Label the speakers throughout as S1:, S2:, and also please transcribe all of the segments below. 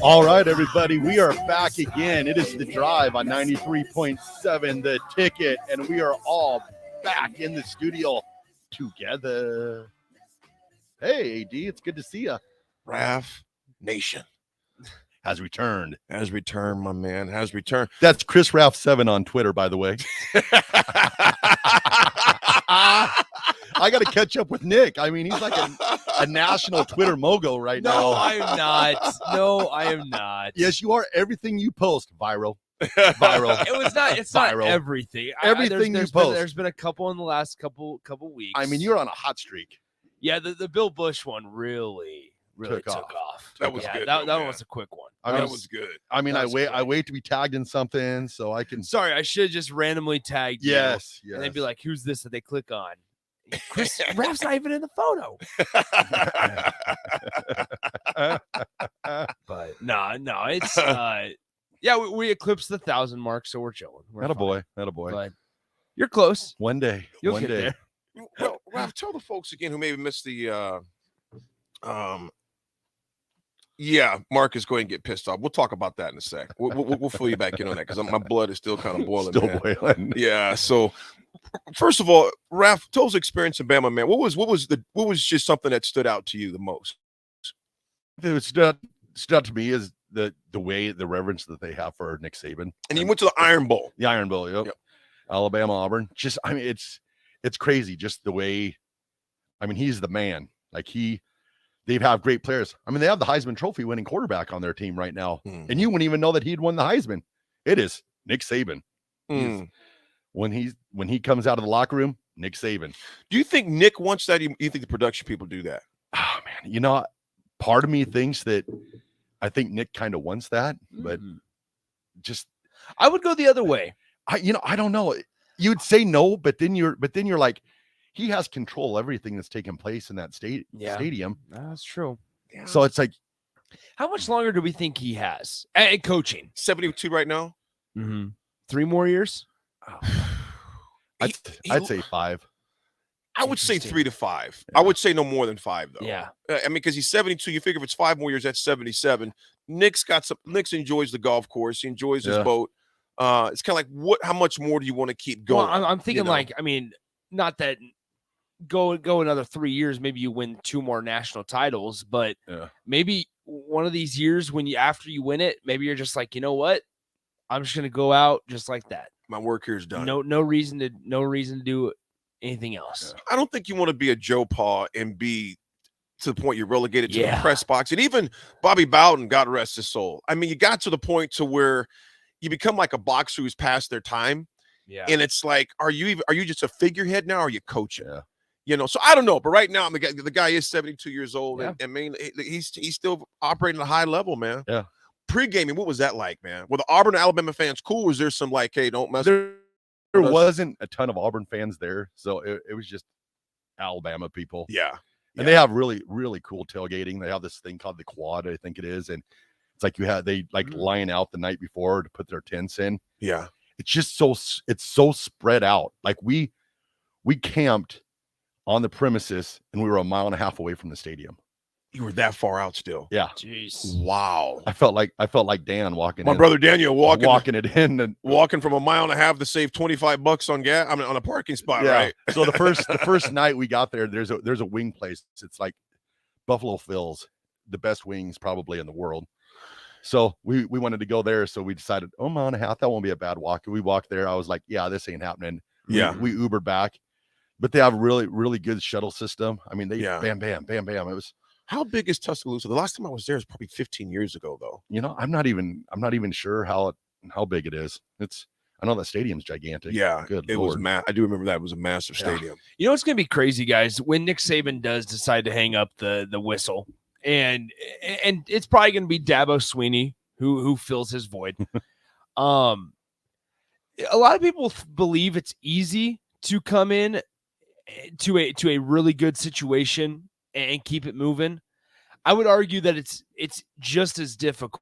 S1: All right, everybody, we are back again. It is The Drive on 93.7 The Ticket, and we are all back in the studio together. Hey, AD, it's good to see you.
S2: Raf Nation
S1: has returned.
S2: Has returned, my man. Has returned.
S1: That's Chris Raf 7 on Twitter, by the way. I got to catch up with Nick. I mean, he's like a national Twitter mogul right now.
S3: No, I am not. No, I am not.
S1: Yes, you are. Everything you post, viral. Viral.
S3: It was not. It's
S1: viral.
S3: not everything.
S1: Everything
S3: there's
S1: you post.
S3: There's been a couple in the last couple weeks.
S1: I mean, you're on a hot streak.
S3: Yeah, the Bill Bush one really took off.
S2: That was good.
S3: That one was a quick one.
S2: That was good.
S1: I mean, I wait to be tagged in something so I can.
S3: Sorry, I should have just randomly tagged you.
S1: Yes.
S3: And they'd be like, "Who's this?" that they click on. Chris Raf's not even in the photo. But no, it's we eclipsed the 1,000 mark, so we're chilling.
S1: Not a boy.
S3: But you're close.
S1: One day.
S3: You'll get there.
S2: Well, Raf, tell the folks again who maybe missed the Mark is going to get pissed off. We'll talk about that in a sec. We'll fill you back in on that because my blood is still kind of boiling.
S1: Boiling.
S2: Yeah. So, first of all, Raf, tell us experience in Bama, man. What was just something that stood out to you the most?
S1: It stood out to me is the way, the reverence that they have for Nick Saban.
S2: And he went to the Iron Bowl.
S1: The Iron Bowl. Yep. Alabama, Auburn. Just, I mean, it's crazy. Just the way. I mean, he's the man. Like they have great players. I mean, they have the Heisman Trophy winning quarterback on their team right now. And you wouldn't even know that he'd won the Heisman. It is Nick Saban. When he comes out of the locker room, Nick Saban.
S2: Do you think Nick wants that? You think the production people do that?
S1: Oh, man. You know, part of me thinks that I think Nick kind of wants that, but just
S3: I would go the other way.
S1: I don't know. You'd say no, but then you're like, he has control of everything that's taking place in that stadium.
S3: That's true.
S2: Yeah.
S1: So it's like,
S3: how much longer do we think he has coaching?
S2: 72 right now.
S3: 3 more years.
S1: I'd say 5.
S2: I would say 3 to 5. I would say no more than 5 though.
S3: Yeah.
S2: I mean, because he's 72. You figure if it's 5 more years, that's 77. Nick's enjoys the golf course. He enjoys his boat. It's kind of like how much more do you want to keep going?
S3: Well, I'm thinking like, I mean, not that go another 3 years, maybe you win 2 more national titles, but maybe one of these years after you win it, maybe you're just like, you know what? I'm just going to go out just like that.
S2: My work here is done.
S3: No reason to do anything else.
S2: I don't think you want to be a Joe Pa and be to the point you're relegated to the press box. And even Bobby Bowden, God rest his soul. I mean, you got to the point to where you become like a boxer who's past their time.
S3: Yeah.
S2: And it's like, are you just a figurehead now? Or are you coaching? Yeah. You know, so I don't know. But right now, the guy is 72 years old. And I mean, he's still operating at a high level, man.
S1: Yeah.
S2: Pre-gaming, what was that like, man? Were the Auburn and Alabama fans cool? Was there some like, hey, don't mess
S1: There wasn't a ton of Auburn fans there. So it was just Alabama people.
S2: Yeah.
S1: And they have really, really cool tailgating. They have this thing called the quad, I think it is. And it's like they line out the night before to put their tents in.
S2: Yeah.
S1: It's just so spread out. Like we camped on the premises and we were 1.5 miles away from the stadium.
S2: You were that far out still.
S3: Yeah. Jeez.
S2: Wow.
S1: I felt like Dan walking.
S2: My brother Daniel walking
S1: it in and
S2: walking from 1.5 miles to save $25 on gas. I mean, on a parking spot, right?
S1: So the first night we got there, there's a wing place. It's like Buffalo Phil's, the best wings probably in the world. So we wanted to go there. So we decided, 1.5 miles, that won't be a bad walk. And we walked there. I was like, yeah, this ain't happening.
S2: Yeah.
S1: We Ubered back, but they have a really, really good shuttle system. I mean, they bam, bam, bam, bam. It was.
S2: How big is Tuscaloosa? The last time I was there is probably 15 years ago, though.
S1: You know, I'm not even sure how big it is. I know that stadium's gigantic.
S2: Yeah,
S1: good.
S2: It
S1: Lord.
S2: was I do remember that. It was a massive stadium.
S3: You know what's going to be crazy, guys? When Nick Saban does decide to hang up the whistle, and it's probably going to be Dabo Swinney who fills his void. A lot of people believe it's easy to come in to a really good situation and keep it moving. I would argue that it's just as difficult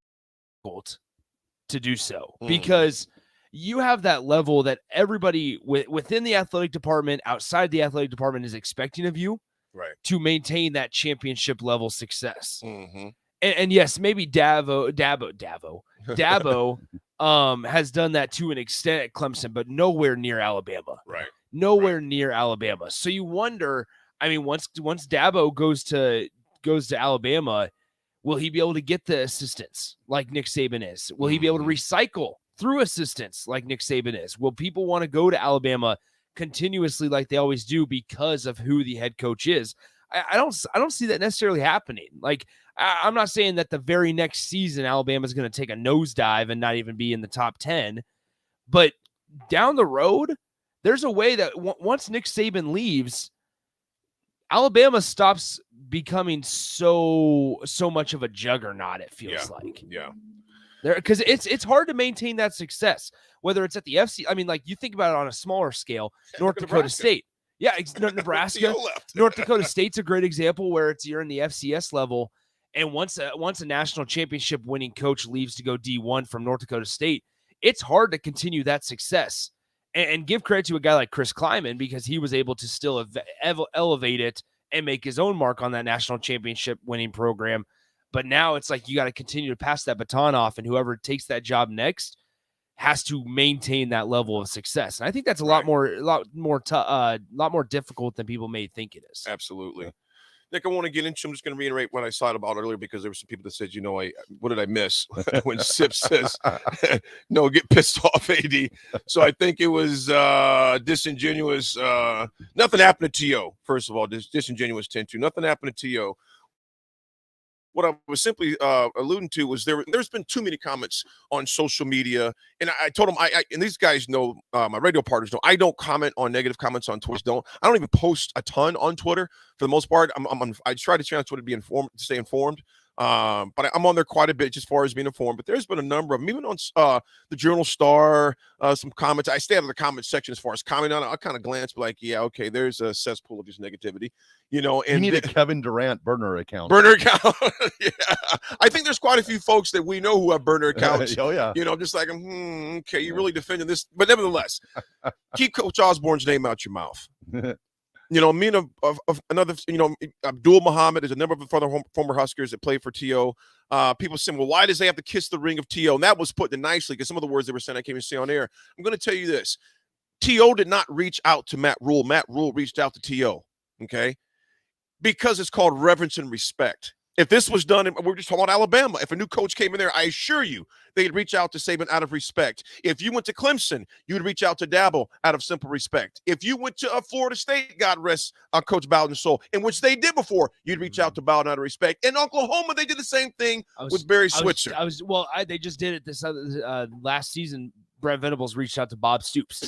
S3: to do so because you have that level that everybody within the athletic department, outside the athletic department is expecting of you. to maintain that championship level success. And yes, maybe Dabo has done that to an extent at Clemson, but nowhere near Alabama. Nowhere near Alabama. So you wonder, I mean, once Dabo goes to Alabama, will he be able to get the assistants like Nick Saban is? Will he be able to recycle through assistants like Nick Saban is? Will people want to go to Alabama continuously like they always do because of who the head coach is? I don't see that necessarily happening. Like, I'm not saying that the very next season Alabama's going to take a nosedive and not even be in the top 10, but down the road, there's a way that once Nick Saban leaves, Alabama stops becoming so much of a juggernaut. It feels like, because it's hard to maintain that success, whether it's at the FC. I mean, like, you think about it on a smaller scale, North Dakota State. Yeah, Nebraska. North Dakota State's a great example where you're in the FCS level, and once a national championship winning coach leaves to go D1 from North Dakota State, it's hard to continue that success. And give credit to a guy like Chris Kleiman, because he was able to still elevate it and make his own mark on that national championship winning program. But now it's like you got to continue to pass that baton off, and whoever takes that job next has to maintain that level of success. And I think that's a lot more difficult than people may think it is.
S2: Absolutely. Nick, I want to get into, I'm just going to reiterate what I said about earlier, because there were some people that said, what did I miss when Sip says, no, get pissed off, AD. So I think it was disingenuous. Nothing happened to T.O., first of all, disingenuous 10-2. Nothing happened to T.O. What I was simply alluding to was there's been too many comments on social media, and I told them, and these guys know, my radio partners know, I don't comment on negative comments on Twitter. I don't even post a ton on Twitter for the most part. I try to stay on Twitter to stay informed. But I'm on there quite a bit as far as being informed. But there's been a number of them, even on the Journal Star, some comments. I stay out of the comment section as far as commenting on it. I kind of glance, but like, yeah, okay, there's a cesspool of just negativity, And
S1: you need a Kevin Durant burner account.
S2: Yeah, I think there's quite a few folks that we know who have burner accounts.
S1: Oh yeah.
S2: I'm just like, okay, you're really defending this, but nevertheless, keep Coach Osborne's name out your mouth. Me and another, Abdul Muhammad is a number of former Huskers that played for T.O. People saying, well, why does they have to kiss the ring of T.O.? And that was put in nicely, because some of the words they were saying I can't even say on air. I'm going to tell you this. T.O. did not reach out to Matt Rhule. Matt Rhule reached out to T.O., okay? Because it's called reverence and respect. If this was done, we're just talking about Alabama. If a new coach came in there, I assure you, they'd reach out to Saban out of respect. If you went to Clemson, you'd reach out to Dabo out of simple respect. If you went to Florida State, God rest Coach Bowden's soul, in which they did before, you'd reach out to Bowden out of respect. In Oklahoma, they did the same thing with Barry Switzer.
S3: They just did it this last season. Brent Venables reached out to Bob Stoops.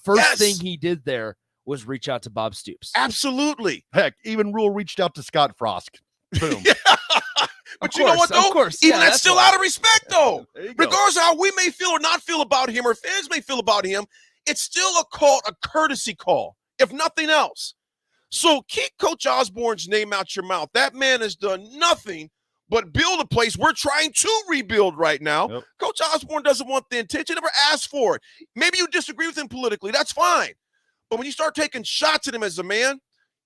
S3: First thing he did there was reach out to Bob Stoops.
S2: Absolutely.
S1: Heck, even Rhule reached out to Scott Frost. Boom.
S2: Yeah. But you know what, though? Of course. Even that's still out of respect, though. Regardless of how we may feel or not feel about him, or fans may feel about him, it's still a courtesy call, if nothing else. So keep Coach Osborne's name out your mouth. That man has done nothing but build a place we're trying to rebuild right now. Yep. Coach Osborne doesn't want the attention, never asked for it. Maybe you disagree with him politically. That's fine. But when you start taking shots at him as a man,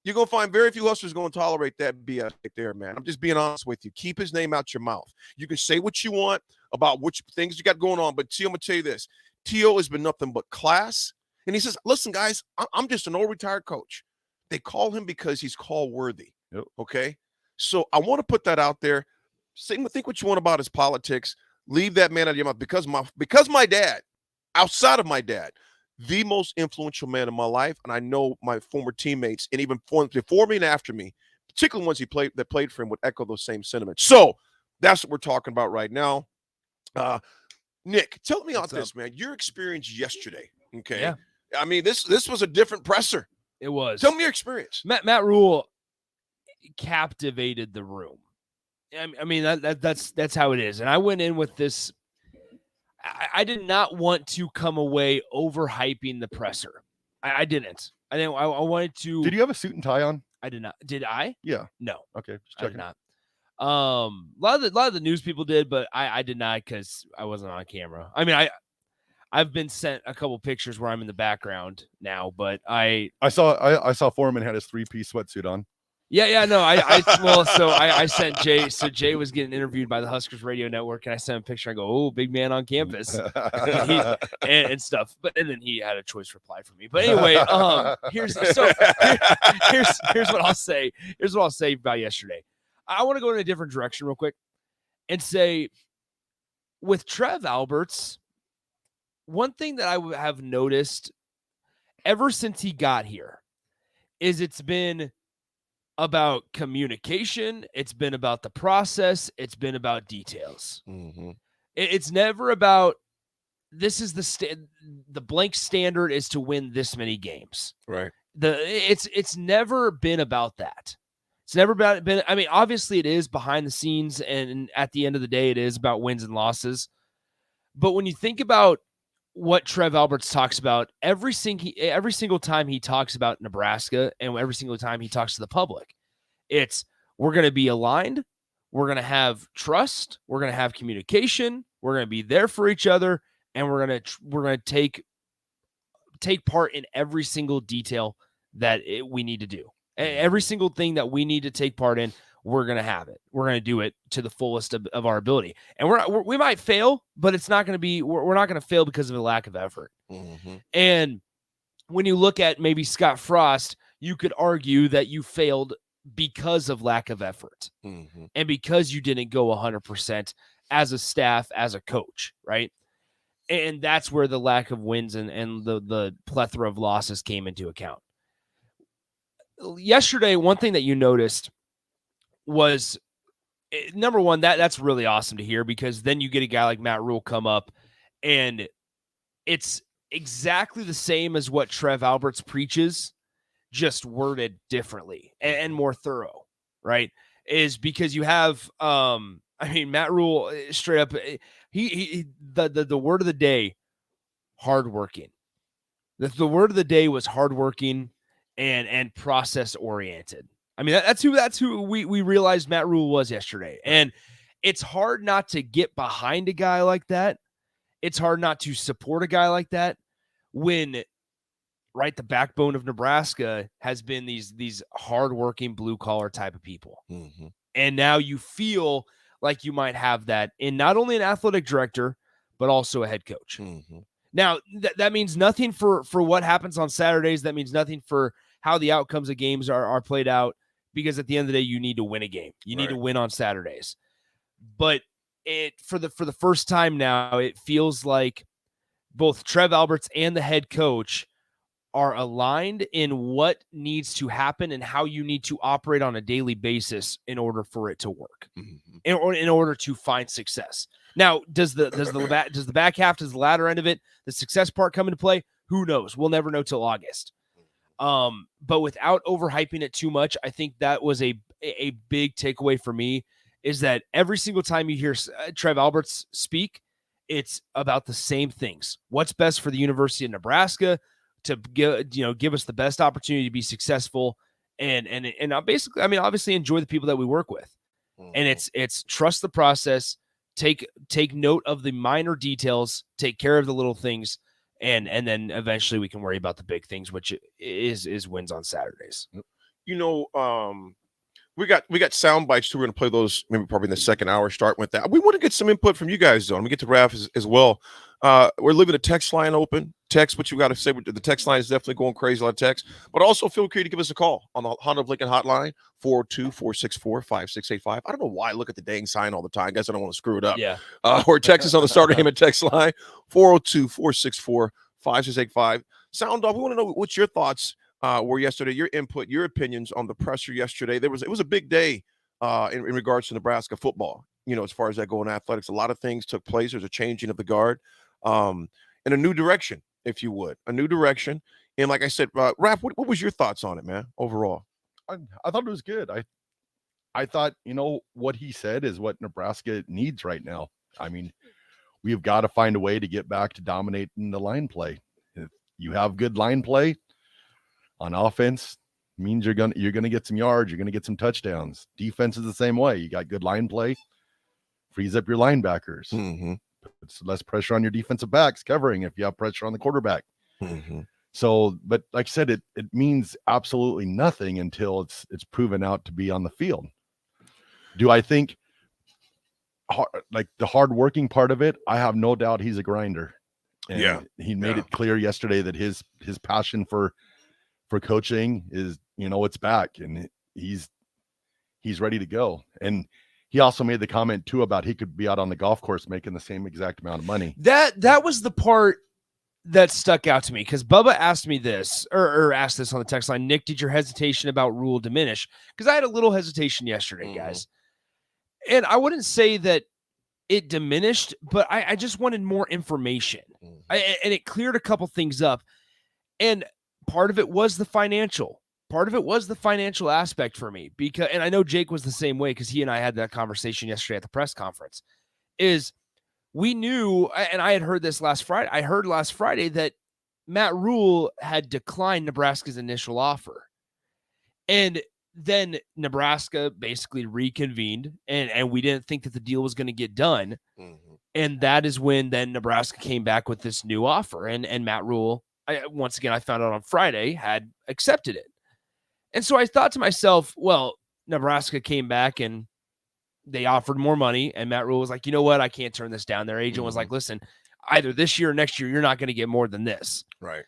S2: you're going to find very few hustlers going to tolerate that BS right there, man. I'm just being honest with you. Keep his name out your mouth. You can say what you want about which things you got going on, but T.O., I'm going to tell you this. T.O. has been nothing but class. And he says, listen, guys, I'm just an old retired coach. They call him because he's call worthy. Yep. Okay? So I want to put that out there. Think what you want about his politics. Leave that man out of your mouth. Because my dad, outside of my dad, the most influential man in my life, and I know my former teammates, and even before me and after me, particularly ones that played for him, would echo those same sentiments. So that's what we're talking about right now. Nick, tell me about this, man. Your experience yesterday. Okay.
S3: Yeah.
S2: I mean, this was a different presser.
S3: It was.
S2: Tell me your experience.
S3: Matt Rhule captivated the room. I mean, that's how it is. And I went in with this. I did not want to come away overhyping the presser. I didn't. I wanted to.
S1: Did you have a suit and tie on?
S3: I did not. Did I?
S1: Yeah.
S3: No.
S1: Okay.
S3: I did not. A lot of the news people did, but I did not, because I wasn't on camera. I mean, I've been sent a couple pictures where I'm in the background now, but I
S1: saw Foreman had his 3-piece sweatsuit on.
S3: No, I sent Jay. So Jay was getting interviewed by the Huskers radio network, and I sent him a picture. I go, "Oh, big man on campus," and stuff. And then he had a choice reply for me. But anyway, here's what I'll say. Here's what I'll say about yesterday. I want to go in a different direction real quick and say, with Trev Alberts, one thing that I have noticed ever since he got here is it's been about communication. It's been about the process. It's been about details.
S2: Mm-hmm.
S3: It's never about this is the blank standard is to win this many games.
S2: Right.
S3: It's never been about that. It's never been. I mean, obviously it is behind the scenes, and at the end of the day, it is about wins and losses. But when you think about what Trev Alberts talks about every single time he talks about Nebraska and every single time he talks to the public, it's we're going to be aligned. We're going to have trust. We're going to have communication. We're going to be there for each other. And we're going to take part in every single detail that we need to do. Every single thing that we need to take part in, we're going to have it. We're going to do it to the fullest of our ability. And we might fail, but it's not going to be, we're not going to fail because of a lack of effort.
S2: Mm-hmm.
S3: And when you look at maybe Scott Frost, you could argue that you failed because of lack of effort and because you didn't go 100% as a staff, as a coach, right? And that's where the lack of wins and the plethora of losses came into account. Yesterday, one thing that you noticed was, number one, that's really awesome to hear, because then you get a guy like Matt Rhule come up, and it's exactly the same as what Trev Alberts preaches, just worded differently and more thorough, right? Is because you have, Matt Rhule straight up, the word of the day, hardworking. The word of the day was hardworking and process oriented. I mean, that's who we realized Matt Rhule was yesterday. And it's hard not to get behind a guy like that. It's hard not to support a guy like that when, right, the backbone of Nebraska has been these hardworking blue collar type of people.
S2: Mm-hmm.
S3: And now you feel like you might have that in not only an athletic director, but also a head coach.
S2: Mm-hmm.
S3: Now, that means nothing for what happens on Saturdays. That means nothing for how the outcomes of games are played out, because at the end of the day, you need to win a game. You need to win on Saturdays. But for the first time now, it feels like both Trev Alberts and the head coach are aligned in what needs to happen and how you need to operate on a daily basis in order for it to work, in order to find success. Now, does the back half, does the latter end of it, the success part come into play? Who knows? We'll never know till August. But without overhyping it too much, I think that was a big takeaway for me, is that every single time you hear Trev Alberts speak, it's about the same things. What's best for the University of Nebraska to give us the best opportunity to be successful and basically, obviously enjoy the people that we work with. And it's trust the process, take note of the minor details, take care of the little things, and then eventually we can worry about the big things, which is wins on Saturdays.
S2: We got sound bites too. We're going to play those maybe probably in the second hour, start with that. We want to get some input from you guys, though. And we get to Raph as well. We're leaving the text line open. Text what you got to say. The text line is definitely going crazy, a lot of text. But also feel free to give us a call on the Honda of Lincoln hotline, 402-464-5685. I don't know why I look at the dang sign all the time. I guess I don't want to screw it up.
S3: Yeah.
S2: Or text us on the Starter Heyman text line, 402-464-5685. Sound off. We want to know what's your thoughts were yesterday, your input, your opinions on the presser yesterday. It was a big day in regards to Nebraska football, as far as that going athletics. A lot of things took place. There's a changing of the guard in a new direction, if you would, a new direction. And like I said, Raph, what was your thoughts on it, man, overall?
S1: I thought it was good. I thought, what he said is what Nebraska needs right now. I mean, we've got to find a way to get back to dominating the line play. If you have good line play on offense, means you're gonna get some yards, you're gonna get some touchdowns. Defense is the same way. You got good line play, frees up your linebackers, It's less pressure on your defensive backs covering if you have pressure on the quarterback.
S2: Mm-hmm.
S1: So, but like I said, it means absolutely nothing until it's proven out to be on the field. Do I think like the hardworking part of it? I have no doubt he's a grinder. And he made it clear yesterday that his passion for coaching is, it's back, and he's ready to go. And he also made the comment too about he could be out on the golf course making the same exact amount of money.
S3: That was the part that stuck out to me, because Bubba asked me this, or asked this on the text line. Nick, did your hesitation about Rhule diminish? Because I had a little hesitation yesterday, guys. And I wouldn't say that it diminished, but I just wanted more information. And it cleared a couple things up. And part of it was the financial. Part of it was the financial aspect for me. And I know Jake was the same way, because he and I had that conversation yesterday at the press conference, is we knew, and I had heard this last Friday. I heard last Friday that Matt Rhule had declined Nebraska's initial offer. And then Nebraska basically reconvened, and we didn't think that the deal was going to get done. And that is when then Nebraska came back with this new offer. And Matt Rhule, once again, I found out on Friday, had accepted it. And so I thought to myself, well, Nebraska came back and they offered more money, and Matt Rhule was like, you know what? I can't turn this down. Their agent was like, listen, either this year or next year, you're not going to get more than this.
S2: Right.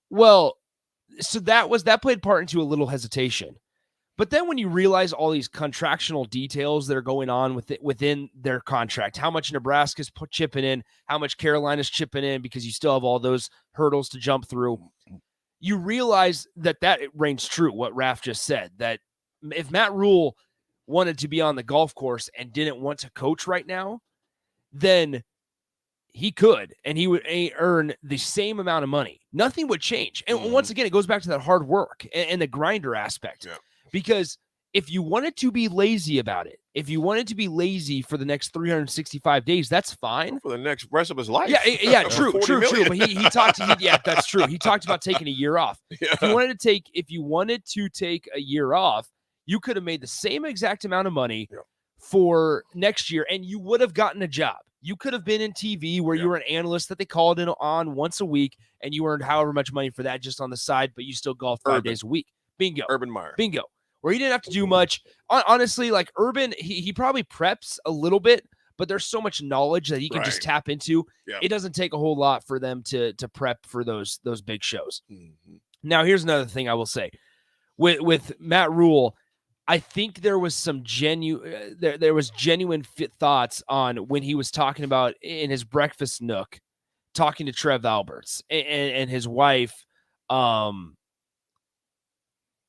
S3: Well, so that played part into a little hesitation. But then when you realize all these contractual details that are going on within their contract, how much Nebraska's chipping in, how much Carolina's chipping in, because you still have all those hurdles to jump through, you realize that reigns true, what Raph just said, that if Matt Rhule wanted to be on the golf course and didn't want to coach right now, then he could, and he would earn the same amount of money. Nothing would change. And once again, it goes back to that hard work and the grinder aspect. Yeah. Because if you wanted to be lazy about it, if you wanted to be lazy for the next 365 days, that's fine.
S2: For the next rest of his life.
S3: Yeah, true. But he talked. That's true. He talked about taking a year off. Yeah. If you wanted to take a year off, you could have made the same exact amount of money for next year, and you would have gotten a job. You could have been in TV where you were an analyst that they called in on once a week, and you earned however much money for that just on the side, but you still golf 5 days a week. Bingo.
S2: Urban Meyer.
S3: Bingo. Where he didn't have to do much. Honestly, like Urban, he probably preps a little bit, but there's so much knowledge that he can just tap into. Yeah. It doesn't take a whole lot for them to prep for those big shows. Now, here's another thing I will say. With Matt Rhule, I think there was some genuine thoughts on when he was talking about in his breakfast nook, talking to Trev Alberts and his wife,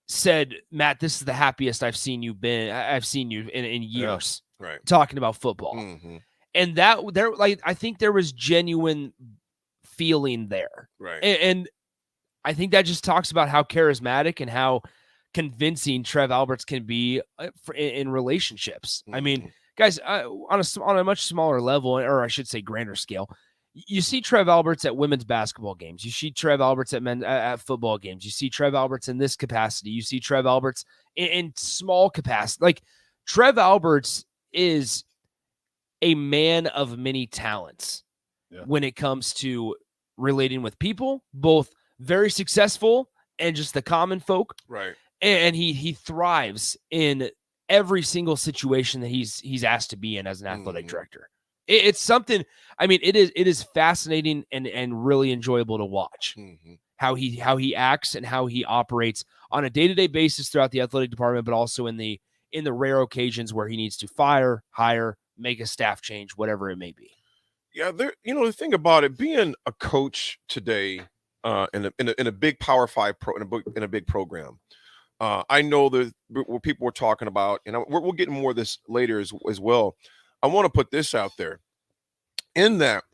S3: said, Matt, this is the happiest I've seen you in years.
S2: Yeah, right.
S3: Talking about football. And I think there was genuine feeling there.
S2: Right.
S3: And I think that just talks about how charismatic and how convincing Trev Alberts can be in relationships. I mean, guys, on a much smaller level, or I should say grander scale, you see Trev Alberts at women's basketball games. You see Trev Alberts at football games. You see Trev Alberts in this capacity. You see Trev Alberts in small capacity. Like, Trev Alberts is a man of many talents when it comes to relating with people, both very successful and just the common folk.
S2: Right.
S3: And he thrives in every single situation that he's asked to be in as an athletic director. It's something, I mean, it is fascinating and really enjoyable to watch how he acts and how he operates on a day-to-day basis throughout the athletic department, but also in the rare occasions where he needs to fire, hire, make a staff change, whatever it may be.
S2: Yeah, the thing about it, being a coach today in a big Power 5 in a big program, I know that what people were talking about, and we'll get more of this later as well. I want to put this out there. In that,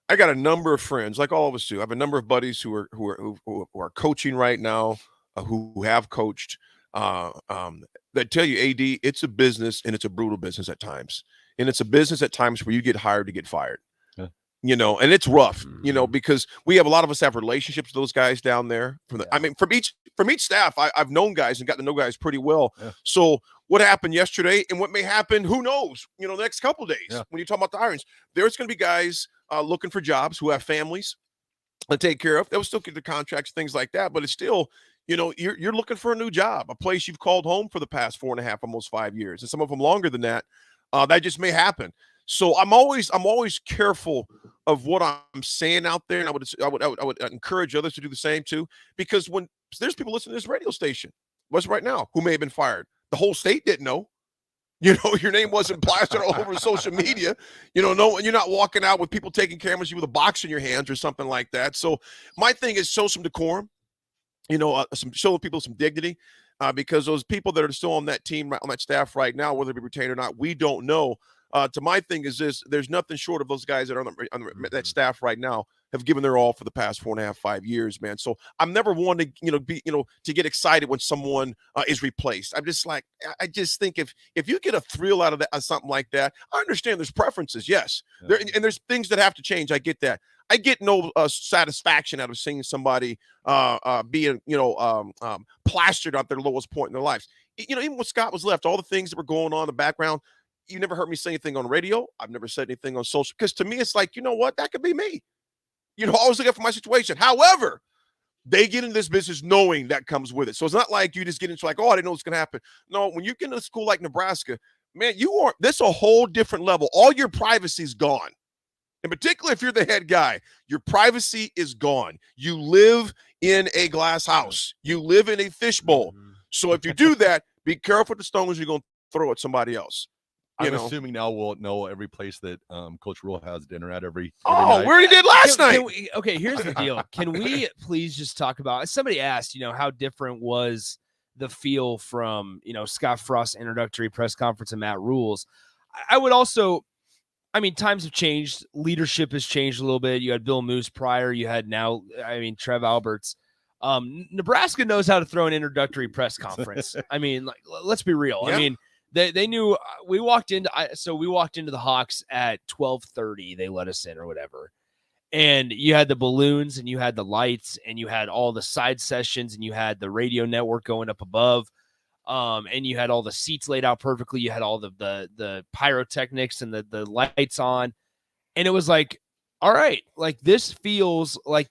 S2: I got a number of friends, like all of us do. I have a number of buddies who are coaching right now, who have coached. That tell you, AD, it's a business, and it's a brutal business at times, and it's a business at times where you get hired to get fired. And it's rough, because a lot of us have relationships with those guys down there. From each staff, I've known guys and got to know guys pretty well. Yeah. So what happened yesterday and what may happen, who knows, the next couple of days.
S1: Yeah.
S2: When you talk about the hirings, there's going to be guys looking for jobs who have families to take care of. They'll still get the contracts, things like that, but it's still, you're looking for a new job, a place you've called home for the past 4.5, almost 5 years, and some of them longer than that. That just may happen. So I'm always careful of what I'm saying out there, and I would encourage others to do the same too, because when there's people listening to this radio station, what's right now, who may have been fired, the whole state didn't know. Your name wasn't plastered all over social media. No, you're not walking out with people taking cameras, you with a box in your hands or something like that. So my thing is show some decorum, show people some dignity, because those people that are still on that team, on that staff right now, whether they be retained or not, we don't know. To my thing is this: there's nothing short of those guys that are on that staff right now have given their all for the past 4.5, 5 years, man. So I'm never one to to get excited when someone is replaced. I'm just like, I just think if you get a thrill out of that, something like that, I understand there's preferences, yes, and there's things that have to change. I get that. I get no satisfaction out of seeing somebody being plastered at their lowest point in their lives. Even when Scott was left, all the things that were going on in the background. You never heard me say anything on radio. I've never said anything on social, because to me, it's like, you know what? That could be me. Always look out for my situation. However, they get into this business knowing that comes with it. So it's not like you just get into like, oh, I didn't know what's going to happen. No, when you get into a school like Nebraska, man, this a whole different level. All your privacy is gone. In particular, if you're the head guy, your privacy is gone. You live in a glass house. You live in a fishbowl. So if you do that, be careful with the stones you're going to throw at somebody else.
S1: I'm assuming now we'll know every place that Coach Rhule has dinner at every
S2: night. We already did last night.
S3: Okay, here's the deal. Can we please just talk about, somebody asked, how different was the feel from, Scott Frost's introductory press conference and Matt Rhule's. I would also, times have changed. Leadership has changed a little bit. You had Bill Moose prior. You had now, Trev Alberts. Nebraska knows how to throw an introductory press conference. Let's be real.
S2: Yeah.
S3: They knew. We walked into the Hawks at 12:30. They let us in or whatever, and you had the balloons and you had the lights and you had all the side sessions and you had the radio network going up above, and you had all the seats laid out perfectly. You had all the pyrotechnics and the lights on, and it was like, all right, like this feels like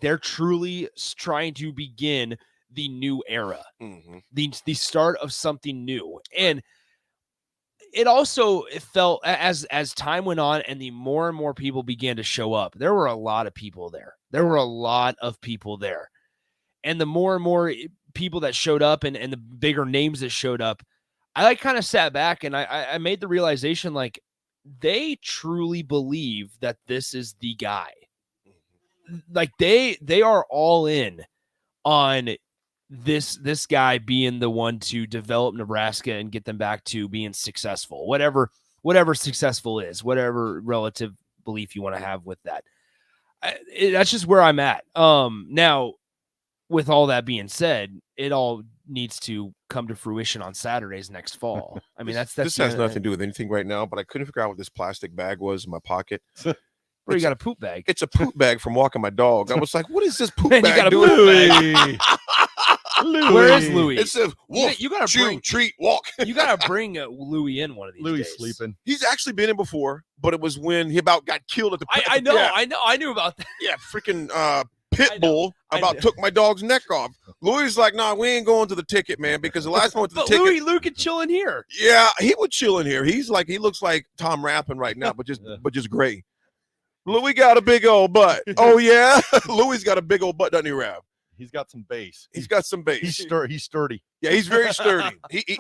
S3: they're truly trying to begin the new era, the start of something new. And it felt as time went on and the more and more people began to show up, there were a lot of people there. And the more and more people that showed up and the bigger names that showed up, I kind of sat back and I made the realization, like, they truly believe that this is the guy. Like they are all in on this guy being the one to develop Nebraska and get them back to being successful, whatever successful is, whatever relative belief you want to have with that. That's just where I'm at. Now, with all that being said, it all needs to come to fruition on Saturdays next fall. This
S2: has nothing to do with anything right now, but I couldn't figure out what this plastic bag was in my pocket.
S3: Where you got a poop bag?
S2: It's a poop bag from walking my dog. I was like, what is this poop
S3: Man,
S2: bag
S3: you got
S2: doing?
S3: a poop bag.
S1: Louis.
S3: Where is Louis?
S2: It says wolf,
S3: you gotta
S2: chew, treat, walk.
S3: You got to bring Louis in one of these
S1: Louis
S3: days.
S1: sleeping.
S2: He's actually been in before, but it was when he about got killed at the
S3: I knew about that.
S2: Yeah, freaking pit bull took my dog's neck off. Louis is like, nah, we ain't going to the ticket, man, because the last one with the ticket.
S3: Louis could chill in here.
S2: Yeah, he would chill in here. He looks like Tom Rappin right now, but just gray. Louis got a big old butt. Oh yeah, Louis got a big old butt, doesn't he, Rav?
S1: He's got some base.
S2: He's got some base.
S1: He's sturdy.
S2: Yeah, he's very sturdy.
S3: He's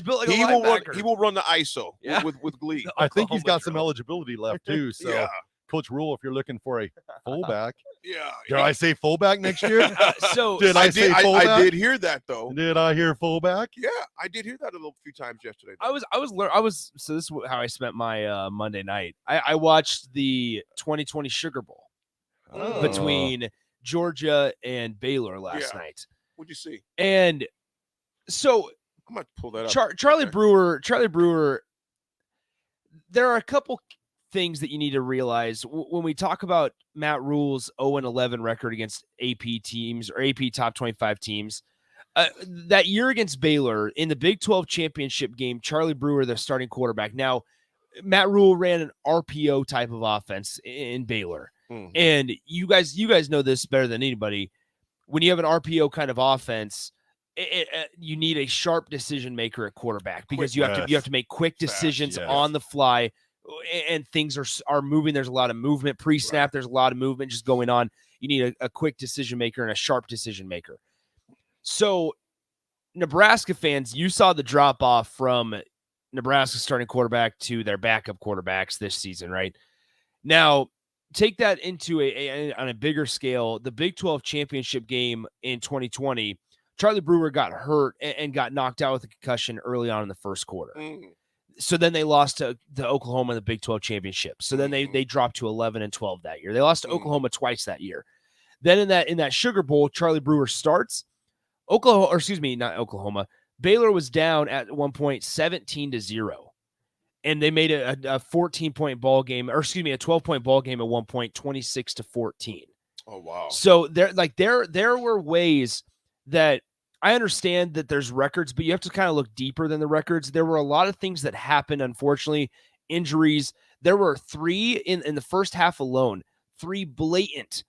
S3: built like a linebacker.
S2: He will run the ISO with glee.
S1: I think he's got some eligibility left too. So,
S2: yeah.
S1: Coach Rhule, if you're looking for a fullback,
S2: yeah.
S1: Did I say fullback next year?
S2: I did hear that though.
S1: Did I hear fullback?
S2: Yeah, I did hear that a few times yesterday.
S3: So this is how I spent my Monday night. I watched the 2020 Sugar Bowl between Georgia and Baylor last night.
S2: What'd you see?
S3: And so
S2: I'm going to pull that up.
S3: Charlie Brewer, there are a couple things that you need to realize when we talk about Matt Rhule's 0-11 record against AP teams or AP top 25 teams. that year against Baylor in the Big 12 championship game, Charlie Brewer, the starting quarterback. Now, Matt Rhule ran an RPO type of offense in Baylor.
S2: Mhm.
S3: And you guys know this better than anybody. When you have an RPO kind of offense, you need a sharp decision maker at quarterback because you have to make quick decisions on the fly, and things are moving. There's a lot of movement pre-snap. Right. There's a lot of movement just going on. You need a quick decision maker and a sharp decision maker. So Nebraska fans, you saw the drop off from Nebraska starting quarterback to their backup quarterbacks this season, right? Now, take that into on a bigger scale. The Big 12 championship game in 2020, Charlie Brewer got hurt and got knocked out with a concussion early on in the first quarter. So then they lost to Oklahoma in the Big 12 championship. So then they dropped to 11-12 that year. They lost to Oklahoma twice that year. Then in that Sugar Bowl, Charlie Brewer starts. Baylor was down at one point 17-0. And they made a 14-point ball game, or excuse me, a 12-point ball game at one point, 26-14.
S2: Oh, wow.
S3: So there were ways that I understand that there's records, but you have to kind of look deeper than the records. There were a lot of things that happened, unfortunately, injuries. There were 3 in the first half alone, 3 blatant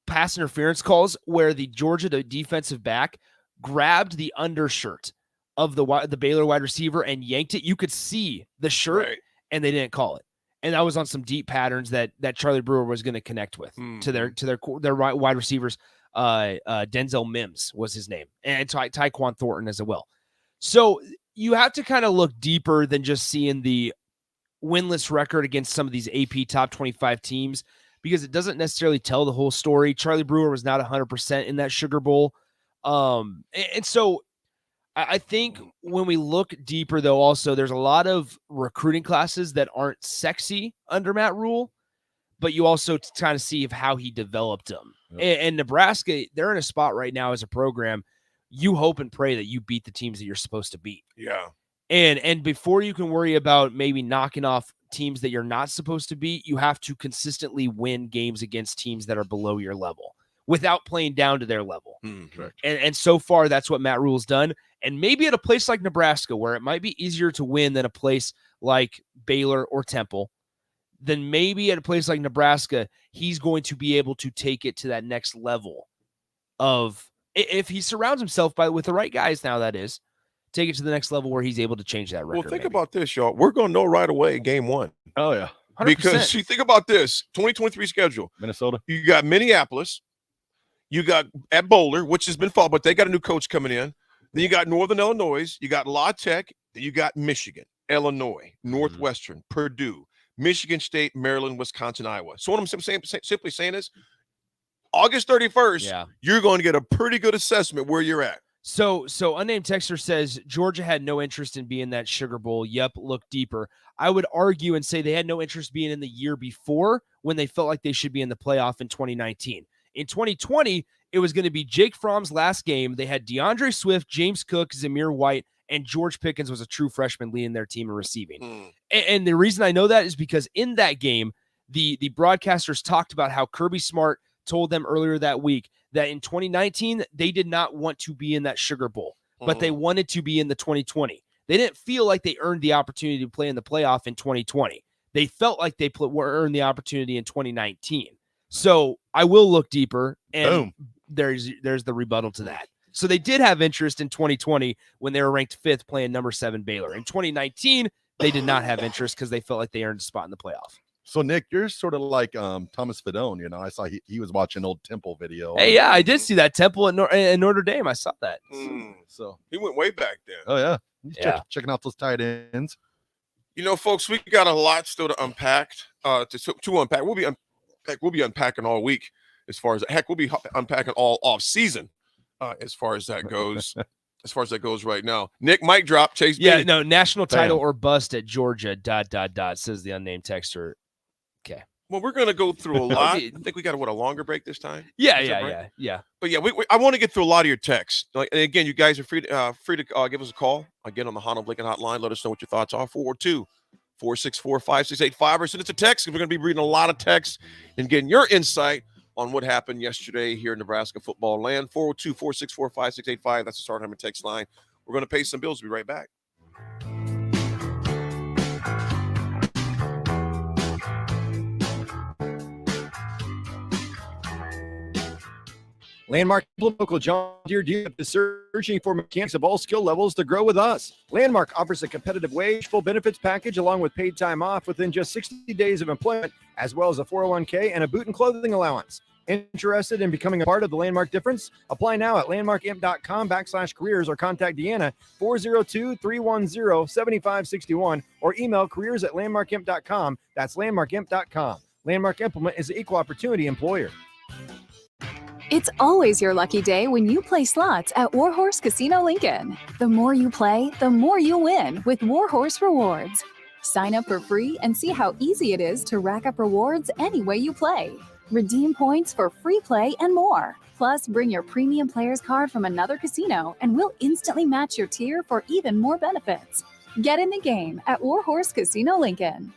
S3: pass interference calls where the Georgia defensive back grabbed the undershirt of the Baylor wide receiver and yanked it. You could see the shirt, and they didn't call it. And that was on some deep patterns that Charlie Brewer was going to connect with to their wide receivers. Denzel Mims was his name, and Tyquan Thornton as well. So you have to kind of look deeper than just seeing the winless record against some of these AP top 25 teams, because it doesn't necessarily tell the whole story. Charlie Brewer was not 100% in that Sugar Bowl. And so I think when we look deeper, though, also there's a lot of recruiting classes that aren't sexy under Matt Rhule, but you also kind of see of how he developed them. Yep. And Nebraska, they're in a spot right now as a program. You hope and pray that you beat the teams that you're supposed to beat.
S2: Yeah.
S3: And before you can worry about maybe knocking off teams that you're not supposed to beat, you have to consistently win games against teams that are below your level without playing down to their level.
S1: Correct.
S3: And so far, that's what Matt Rhule's done. And maybe at a place like Nebraska, where it might be easier to win than a place like Baylor or Temple, then maybe at a place like Nebraska, he's going to be able to take it to that next level of, if he surrounds himself with the right guys now, that is, take it to the next level where he's able to change that record.
S2: Well, think about this, y'all. We're going to know right away game 1.
S1: Oh, yeah.
S3: 100%.
S2: Because you think about this, 2023 schedule.
S1: Minnesota.
S2: You got Minneapolis. You got at Boulder, which has been fought, but they got a new coach coming in. Then you got Northern Illinois. You got La Tech. Then you got Michigan, Illinois, Northwestern, Purdue, Michigan State, Maryland, Wisconsin, Iowa. So what I'm simply saying is August 31st, you're going to get a pretty good assessment where you're at.
S3: So unnamed texter says Georgia had no interest in being that Sugar Bowl. Yep, look deeper. I would argue and say they had no interest being in the year before when they felt like they should be in the playoff in 2019. In 2020, it was going to be Jake Fromm's last game. They had DeAndre Swift, James Cook, Zamir White, and George Pickens was a true freshman leading their team in receiving. And the reason I know that is because in that game, the broadcasters talked about how Kirby Smart told them earlier that week that in 2019, they did not want to be in that Sugar Bowl, but they wanted to be in the 2020. They didn't feel like they earned the opportunity to play in the playoff in 2020. They felt like they earned the opportunity in 2019. So I will look deeper, and there's the rebuttal to that. So they did have interest in 2020 when they were ranked 5th playing number 7 Baylor. In 2019, they did not have interest because they felt like they earned a spot in the playoff.
S1: So, Nick, you're sort of like Thomas Fidone. You know, I saw he was watching an old Temple video.
S3: Hey, yeah, I did see that Temple at Notre Dame. I saw that.
S1: So
S2: he went way back then.
S1: Oh, yeah. Checking out those tight ends.
S2: You know, folks, we got a lot still to unpack. To unpack. We'll be unpacking all week as far as we'll be unpacking all off season as far as that goes. As far as that goes right now. Nick, mic drop. Chase.
S3: Yeah,
S2: B.
S3: no, national title or bust at Georgia. ... says the unnamed texter. Okay.
S2: Well, we're gonna go through a lot. I think we got a longer break this time.
S3: Yeah.
S2: But yeah, I want to get through a lot of your texts. And again, you guys are free to give us a call again on the Honda Blinken hotline. Let us know what your thoughts are. 402-464-5685. Or send us a text. We're going to be reading a lot of texts and getting your insight on what happened yesterday here in Nebraska football land. 402-464-5685. That's the Start Hammer text line. We're going to pay some bills. We'll be right back.
S4: Landmark local John Deere dealership is searching for mechanics of all skill levels to grow with us. Landmark offers a competitive wage, full benefits package, along with paid time off within just 60 days of employment, as well as a 401k and a boot and clothing allowance. Interested in becoming a part of the Landmark difference? Apply now at landmarkimp.com/careers or contact Deanna 402-310-7561 or email careers@landmarkimp.com. That's landmarkimp.com. Landmark Implement is an equal opportunity employer.
S5: It's always your lucky day when you play slots at Warhorse Casino Lincoln. The more you play, the more you win with Warhorse Rewards. Sign up for free and see how easy it is to rack up rewards any way you play. Redeem points for free play and more. Plus, bring your premium player's card from another casino and we'll instantly match your tier for even more benefits. Get in the game at Warhorse Casino Lincoln.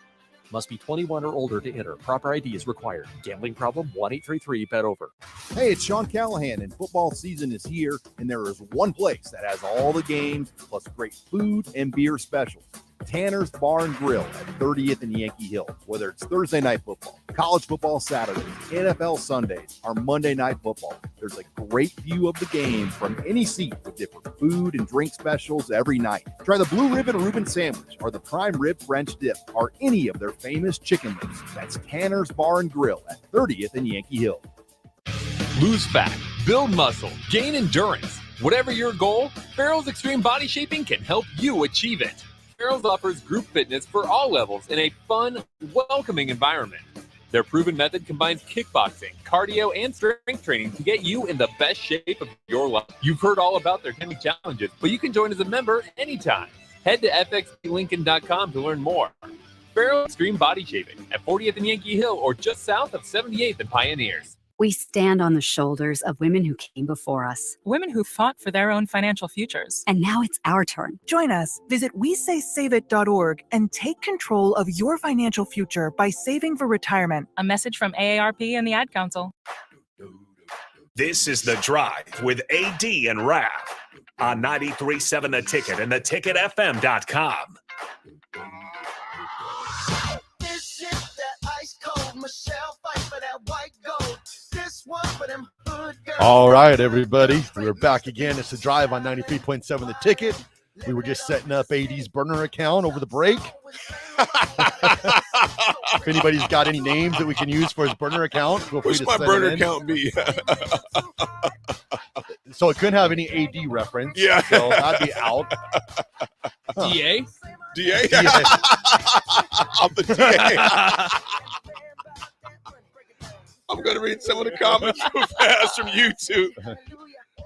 S6: Must be 21 or older to enter. Proper ID is required. Gambling problem? 1-833-BET-OVER.
S7: Hey, it's Sean Callahan, and football season is here, and there is one place that has all the games, plus great food and beer specials. Tanner's Bar and Grill at 30th and Yankee Hill. Whether it's Thursday night football, college football Saturdays, NFL Sundays, or Monday night football, there's a great view of the game from any seat with different food and drink specials every night. Try the Blue Ribbon Reuben Sandwich or the Prime Rib French Dip or any of their famous chicken wings. That's Tanner's Bar and Grill at 30th and Yankee Hill.
S8: Lose fat, build muscle, gain endurance. Whatever your goal, Farrell's Extreme Body Shaping can help you achieve it. Farrell's offers group fitness for all levels in a fun, welcoming environment. Their proven method combines kickboxing, cardio, and strength training to get you in the best shape of your life. You've heard all about their 10-week challenges, but you can join as a member anytime. Head to fxlincoln.com to learn more. Farrell Extreme Body Shaping at 40th and Yankee Hill or just south of 78th and Pioneers.
S9: We stand on the shoulders of women who came before us.
S10: Women who fought for their own financial futures.
S9: And now it's our turn.
S11: Join us. Visit WeSaySaveIt.org and take control of your financial future by saving for retirement.
S10: A message from AARP and the Ad Council.
S12: This is The Drive with AD and Rav on 93.7 The Ticket and theticketfm.com.
S13: This is that ice cold Michelle fight for that white gold. This one for them hood girls.
S1: All right, everybody. We're back again. It's The Drive on 93.7 The Ticket. We were just setting up AD's burner account over the break. If anybody's got any names that we can use for his burner account, feel free to
S2: What's my burner account be?
S1: So it couldn't have any AD reference.
S2: Yeah.
S1: So that'd be out.
S3: Huh. DA?
S2: DA? I'm the DA. I'm going to read some of the comments real fast from YouTube.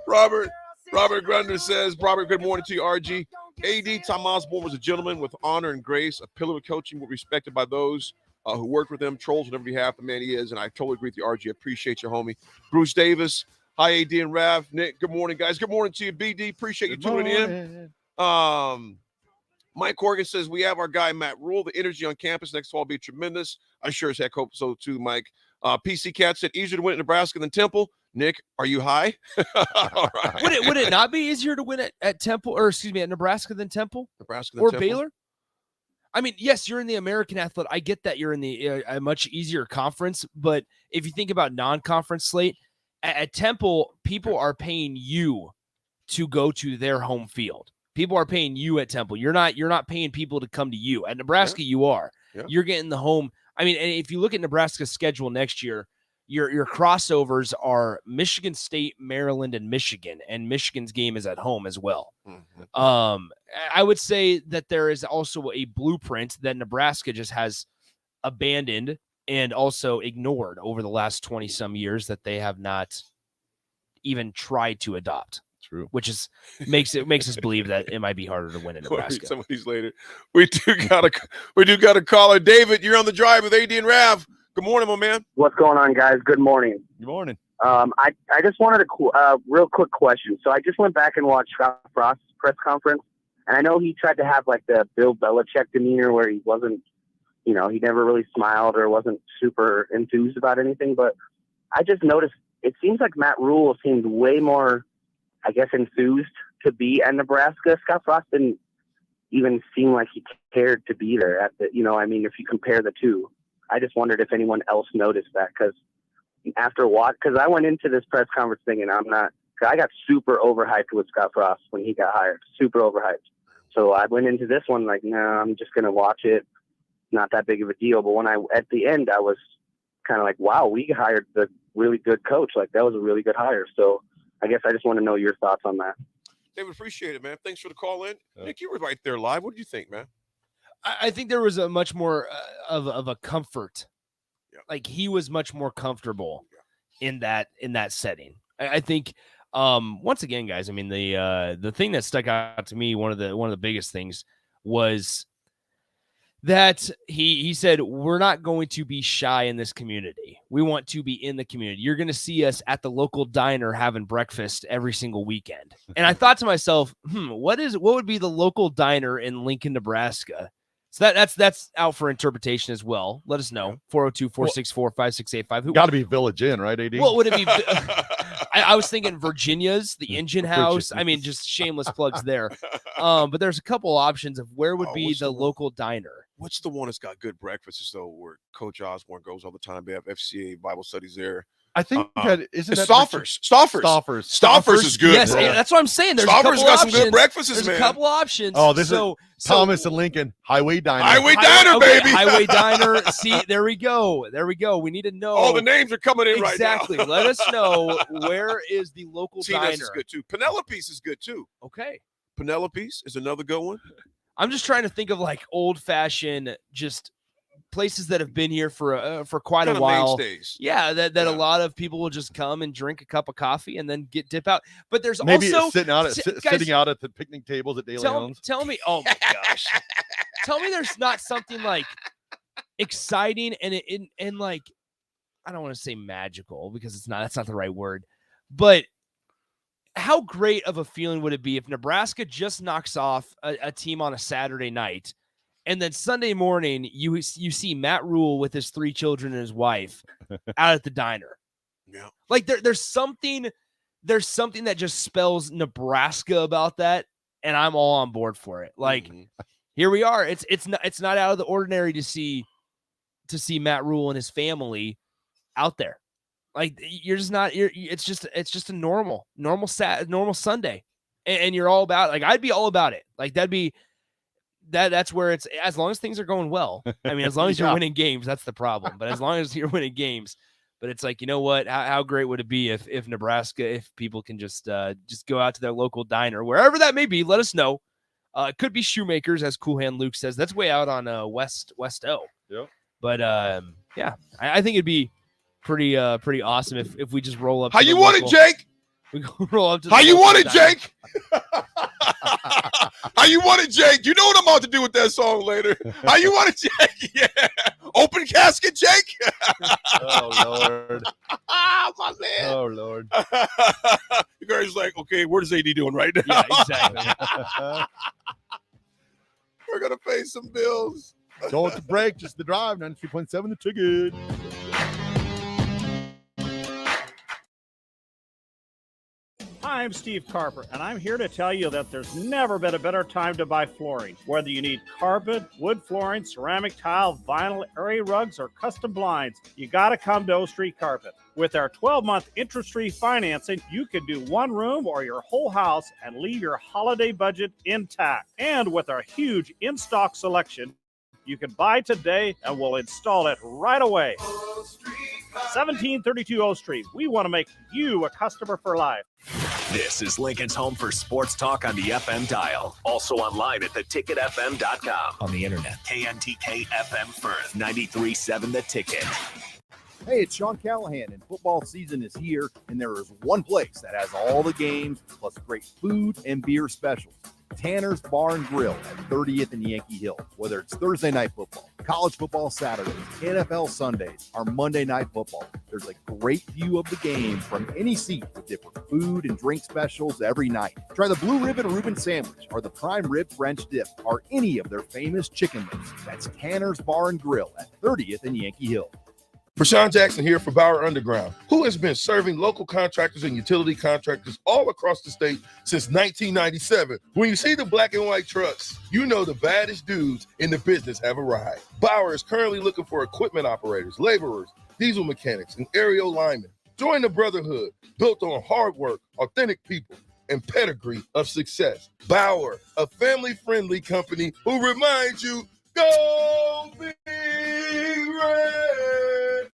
S2: Robert Grunder says, Robert, good morning to you, RG. AD Tom Osborne was a gentleman with honor and grace, a pillar of coaching, respected by those who worked with him, trolls on every behalf. The man he is, and I totally agree with you, RG. Appreciate you, homie. Bruce Davis, hi, AD and Rav. Nick, good morning, guys. Good morning to you, BD. Appreciate you tuning in. Mike Corrigan says, we have our guy, Matt Rhule. The energy on campus next fall will be tremendous. I sure as heck hope so, too, Mike. PC Cat said, easier to win at Nebraska than Temple. Nick, are you high? All right.
S3: Would it not be easier to win at Temple, or excuse me, at Nebraska than Temple?
S2: Nebraska than
S3: or
S2: Temple?
S3: Baylor? I mean, yes, you're in the American Athletic. I get that you're in the a much easier conference, but if you think about non-conference slate, at Temple, people are paying you to go to their home field. People are paying you at Temple. You're not paying people to come to you. At Nebraska, you are. Yeah. You're getting the home. I mean, and if you look at Nebraska's schedule next year, your crossovers are Michigan State, Maryland, and Michigan's game is at home as well. Mm-hmm. I would say that there is also a blueprint that Nebraska just has abandoned and also ignored over the last 20-some years that they have not even tried to adopt.
S1: True.
S3: Which is makes us believe that it might be harder to win in Nebraska.
S2: Some of these later. We do got a caller. David, you're on The Drive with AD and Rav. Good morning, my man.
S14: What's going on, guys? Good morning.
S1: Good morning.
S14: I just wanted a real quick question. So I just went back and watched Scott Frost's press conference, and I know he tried to have like the Bill Belichick demeanor where he wasn't, he never really smiled or wasn't super enthused about anything. But I just noticed it seems like Matt Rhule seemed way more, I guess, enthused to be at Nebraska. Scott Frost didn't even seem like he cared to be there at the, if you compare the two. I just wondered if anyone else noticed that, because I went into this press conference thinking I got super overhyped with Scott Frost when he got hired, super overhyped. So I went into this one like, I'm just going to watch it. Not that big of a deal. But at the end, I was kind of like, wow, we hired the really good coach. Like, that was a really good hire. So I guess I just want to know your thoughts on that.
S2: David, appreciate it, man. Thanks for the call in. Nick, you were right there live. What do you think, man?
S3: I think there was a much more of a comfort. Yeah. Like, he was much more comfortable in that setting. I think once again, guys, I mean, the thing that stuck out to me, one of the biggest things was that he said, we're not going to be shy in this community. We want to be in the community. You're going to see us at the local diner having breakfast every single weekend. And I thought to myself, what would be the local diner in Lincoln, Nebraska? So that's out for interpretation as well. Let us know. 402-464-5685.
S1: Got to be Village Inn, right, AD?
S3: What would it be? I was thinking Virginia's, the Engine House. I mean, just shameless plugs there. But there's a couple options of where would be the local diner.
S2: What's the one that's got good breakfasts, though, where Coach Osborne goes all the time? They have FCA Bible studies there.
S1: I think isn't that
S2: Stouffer's is good.
S3: Yes, that's what I'm saying. There's
S2: Stouffer's got some good breakfasts,
S3: There's
S2: man.
S3: a couple options.
S1: Oh, this is Thomas and Lincoln Highway Diner.
S2: Baby.
S3: Highway Diner. See, there we go. We need to know.
S2: Oh, the names are coming in right now.
S3: Exactly. Let us know, where is the local diner.
S2: Is good too. Penelope's is good too.
S3: Okay.
S2: Penelope's is another good one.
S3: I'm just trying to think of like old fashioned, just places that have been here for quite a while.
S2: Mainstays.
S3: Yeah, that a lot of people will just come and drink a cup of coffee and then dip out. But there's
S1: maybe
S3: also
S1: sitting out at the picnic tables at De Leon's.
S3: Tell me, oh my gosh, tell me there's not something like exciting and like, I don't want to say magical because that's not the right word, but how great of a feeling would it be if Nebraska just knocks off a team on a Saturday night, and then Sunday morning you see Matt Rhule with his 3 children and his wife out at the diner?
S2: Yeah, like
S3: there's something that just spells Nebraska about that, and I'm all on board for it. Like, here we are. It's not out of the ordinary to see Matt Rhule and his family out there. Like, it's just a normal Sunday, and you're all about it. Like, I'd be all about it. Like, that's where it's, as long as things are going well. I mean, as long as you're winning games, that's the problem. But as long as you're winning games, but it's like, you know what? How great would it be if Nebraska, if people can just go out to their local diner, wherever that may be, let us know. It could be Shoemakers, as Cool Hand Luke says. That's way out on West O.
S1: Yeah.
S3: But yeah, I think it'd be pretty awesome if we just roll up.
S2: How you want it, Jake?
S3: We go roll up to.
S2: How you want it, Jake? How you want it, Jake? You know what I'm about to do with that song later. How you want it, Jake? Yeah. Open casket, Jake.
S1: Oh Lord.
S2: My man.
S1: Oh Lord.
S2: The guy's like, okay, what is AD doing right now?
S3: Yeah, exactly.
S2: We're gonna pay some bills.
S1: Don't the break, just the drive. 93.7 the ticket.
S15: Hi, I'm Steve Carper, and I'm here to tell you that there's never been a better time to buy flooring. Whether you need carpet, wood flooring, ceramic tile, vinyl, area rugs, or custom blinds, you gotta come to O Street Carpet. With our 12-month interest-free financing, you can do one room or your whole house and leave your holiday budget intact. And with our huge in-stock selection, you can buy today and we'll install it right away. 1732 O Street. We want to make you a customer for life.
S12: This is Lincoln's home for sports talk on the FM dial. Also online at theticketfm.com.
S6: On the internet.
S12: KNTK FM Firth, 93.7 The Ticket.
S7: Hey, it's Sean Callahan, and football season is here, and there is one place that has all the games, plus great food and beer specials. Tanner's Bar and Grill at 30th and Yankee Hill. Whether it's Thursday night football, college football Saturdays, NFL Sundays, or Monday night football, there's a great view of the game from any seat with different food and drink specials every night. Try the Blue Ribbon Reuben Sandwich or the Prime Rib French Dip or any of their famous chicken lips. That's Tanner's Bar and Grill at 30th and Yankee Hill.
S16: Prashawn Jackson here for Bauer Underground, who has been serving local contractors and utility contractors all across the state since 1997. When you see the black and white trucks, you know the baddest dudes in the business have arrived. Bauer is currently looking for equipment operators, laborers, diesel mechanics, and aerial linemen. Join the brotherhood built on hard work, authentic people, and pedigree of success. Bauer, a family-friendly company who reminds you, go Big Red!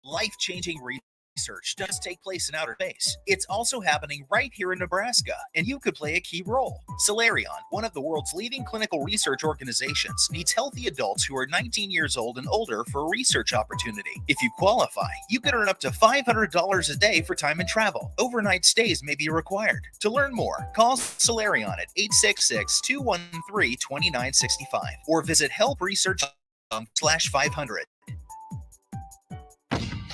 S17: Life-changing research does take place in outer space. It's also happening right here in Nebraska, and you could play a key role. Solarion, one of the world's leading clinical research organizations, needs healthy adults who are 19 years old and older for a research opportunity. If you qualify, you could earn up to $500 a day for time and travel. Overnight stays may be required. To learn more, call Solarion at 866-213-2965 or visit helpresearch.com/500.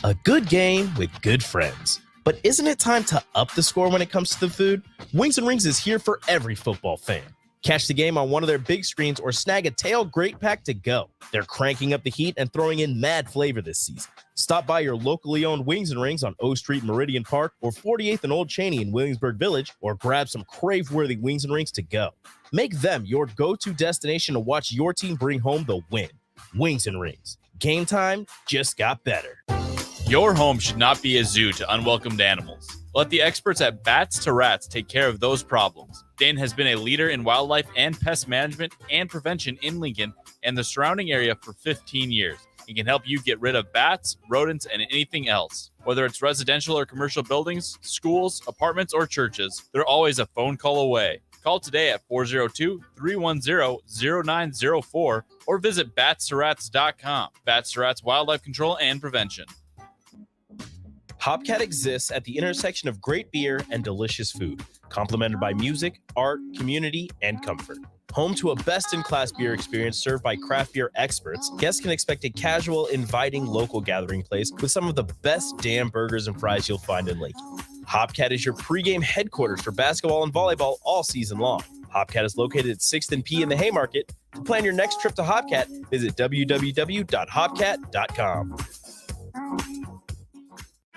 S18: A good game with good friends. But isn't it time to up the score when it comes to the food? Wings and Rings is here for every football fan. Catch the game on one of their big screens or snag a tailgate pack to go. They're cranking up the heat and throwing in mad flavor this season. Stop by your locally owned Wings and Rings on O Street, Meridian Park, or 48th and Old Cheney in Williamsburg Village, or grab some crave-worthy Wings and Rings to go. Make them your go-to destination to watch your team bring home the win. Wings and Rings. Game time just got better.
S19: Your home should not be a zoo to unwelcomed animals. Let the experts at Bats to Rats take care of those problems. Dane has been a leader in wildlife and pest management and prevention in Lincoln and the surrounding area for 15 years. He can help you get rid of bats, rodents, and anything else. Whether it's residential or commercial buildings, schools, apartments, or churches, they're always a phone call away. Call today at 402-310-0904 or visit batsterats.com. Bats to Rats Wildlife Control and Prevention.
S18: Hopcat exists at the intersection of great beer and delicious food, complemented by music, art, community, and comfort. Home to a best-in-class beer experience served by craft beer experts, guests can expect a casual, inviting local gathering place with some of the best damn burgers and fries you'll find in Lincoln. Hopcat is your pregame headquarters for basketball and volleyball all season long. Hopcat is located at 6th and P in the Haymarket. To plan your next trip to Hopcat, visit www.hopcat.com.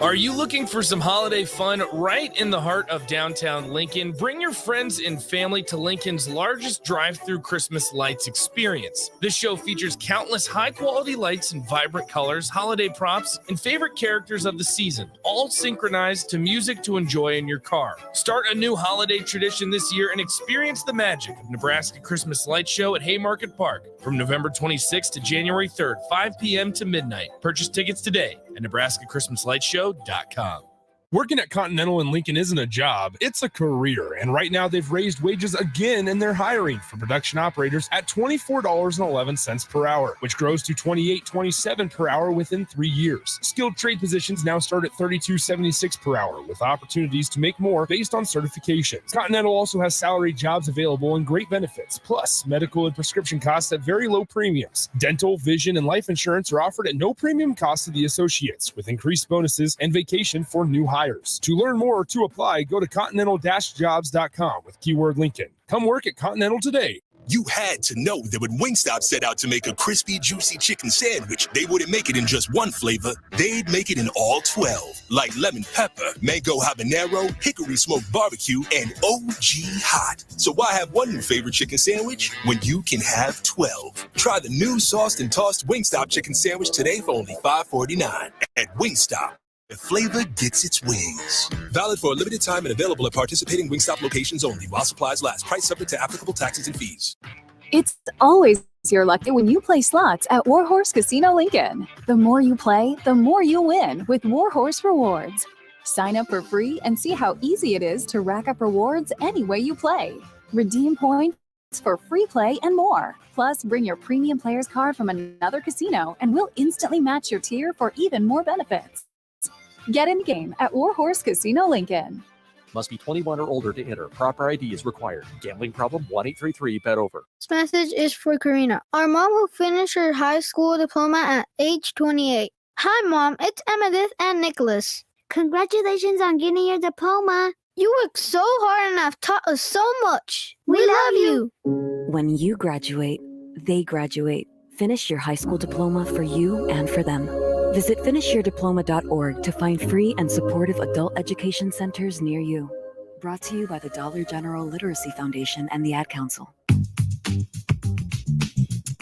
S3: Are you looking for some holiday fun right in the heart of downtown Lincoln? Bring your friends and family to Lincoln's largest drive-through Christmas lights experience. This show features countless high-quality lights in vibrant colors, holiday props, and favorite characters of the season, all synchronized to music to enjoy in your car. Start a new holiday tradition this year and experience the magic of Nebraska Christmas Light Show at Haymarket Park from November 26th to January 3rd, 5 p.m. to midnight. Purchase tickets today at NebraskaChristmasLightShow.com.
S20: Working at Continental in Lincoln isn't a job, it's a career. And right now they've raised wages again and they're hiring for production operators at $24.11 per hour, which grows to $28.27 per hour within 3 years. Skilled trade positions now start at $32.76 per hour with opportunities to make more based on certifications. Continental also has salary jobs available and great benefits, plus medical and prescription costs at very low premiums. Dental, vision, and life insurance are offered at no premium cost to the associates, with increased bonuses and vacation for new hires. To learn more or to apply, go to continental-jobs.com with keyword Lincoln. Come work at Continental today.
S21: You had to know that when Wingstop set out to make a crispy, juicy chicken sandwich, they wouldn't make it in just one flavor. They'd make it in all 12, like lemon pepper, mango habanero, hickory smoked barbecue, and OG hot. So why have one new favorite chicken sandwich when you can have 12? Try the new sauced and tossed Wingstop chicken sandwich today for only $5.49 at Wingstop. The flavor gets its wings. Valid for a limited time and available at participating Wingstop locations only while supplies last. Price subject to applicable taxes and fees.
S5: It's always your lucky when you play slots at Warhorse Casino Lincoln. The more you play, the more you win with Warhorse Rewards. Sign up for free and see how easy it is to rack up rewards any way you play. Redeem points for free play and more. Plus, bring your premium player's card from another casino and we'll instantly match your tier for even more benefits. Get in game at Warhorse Casino Lincoln.
S6: Must be 21 or older to enter. Proper ID is required. Gambling problem? 1-833-BET-OVER.
S22: This message is for Karina, our mom who finished her high school diploma at age 28. Hi, Mom. It's Emmettith and Nicholas. Congratulations on getting your diploma. You worked so hard and have taught us so much. We love you.
S23: When you graduate, they graduate. Finish your high school diploma for you and for them.
S4: Visit finishyourdiploma.org to find free and supportive adult education centers near you. Brought to you by the Dollar General Literacy Foundation and the Ad Council.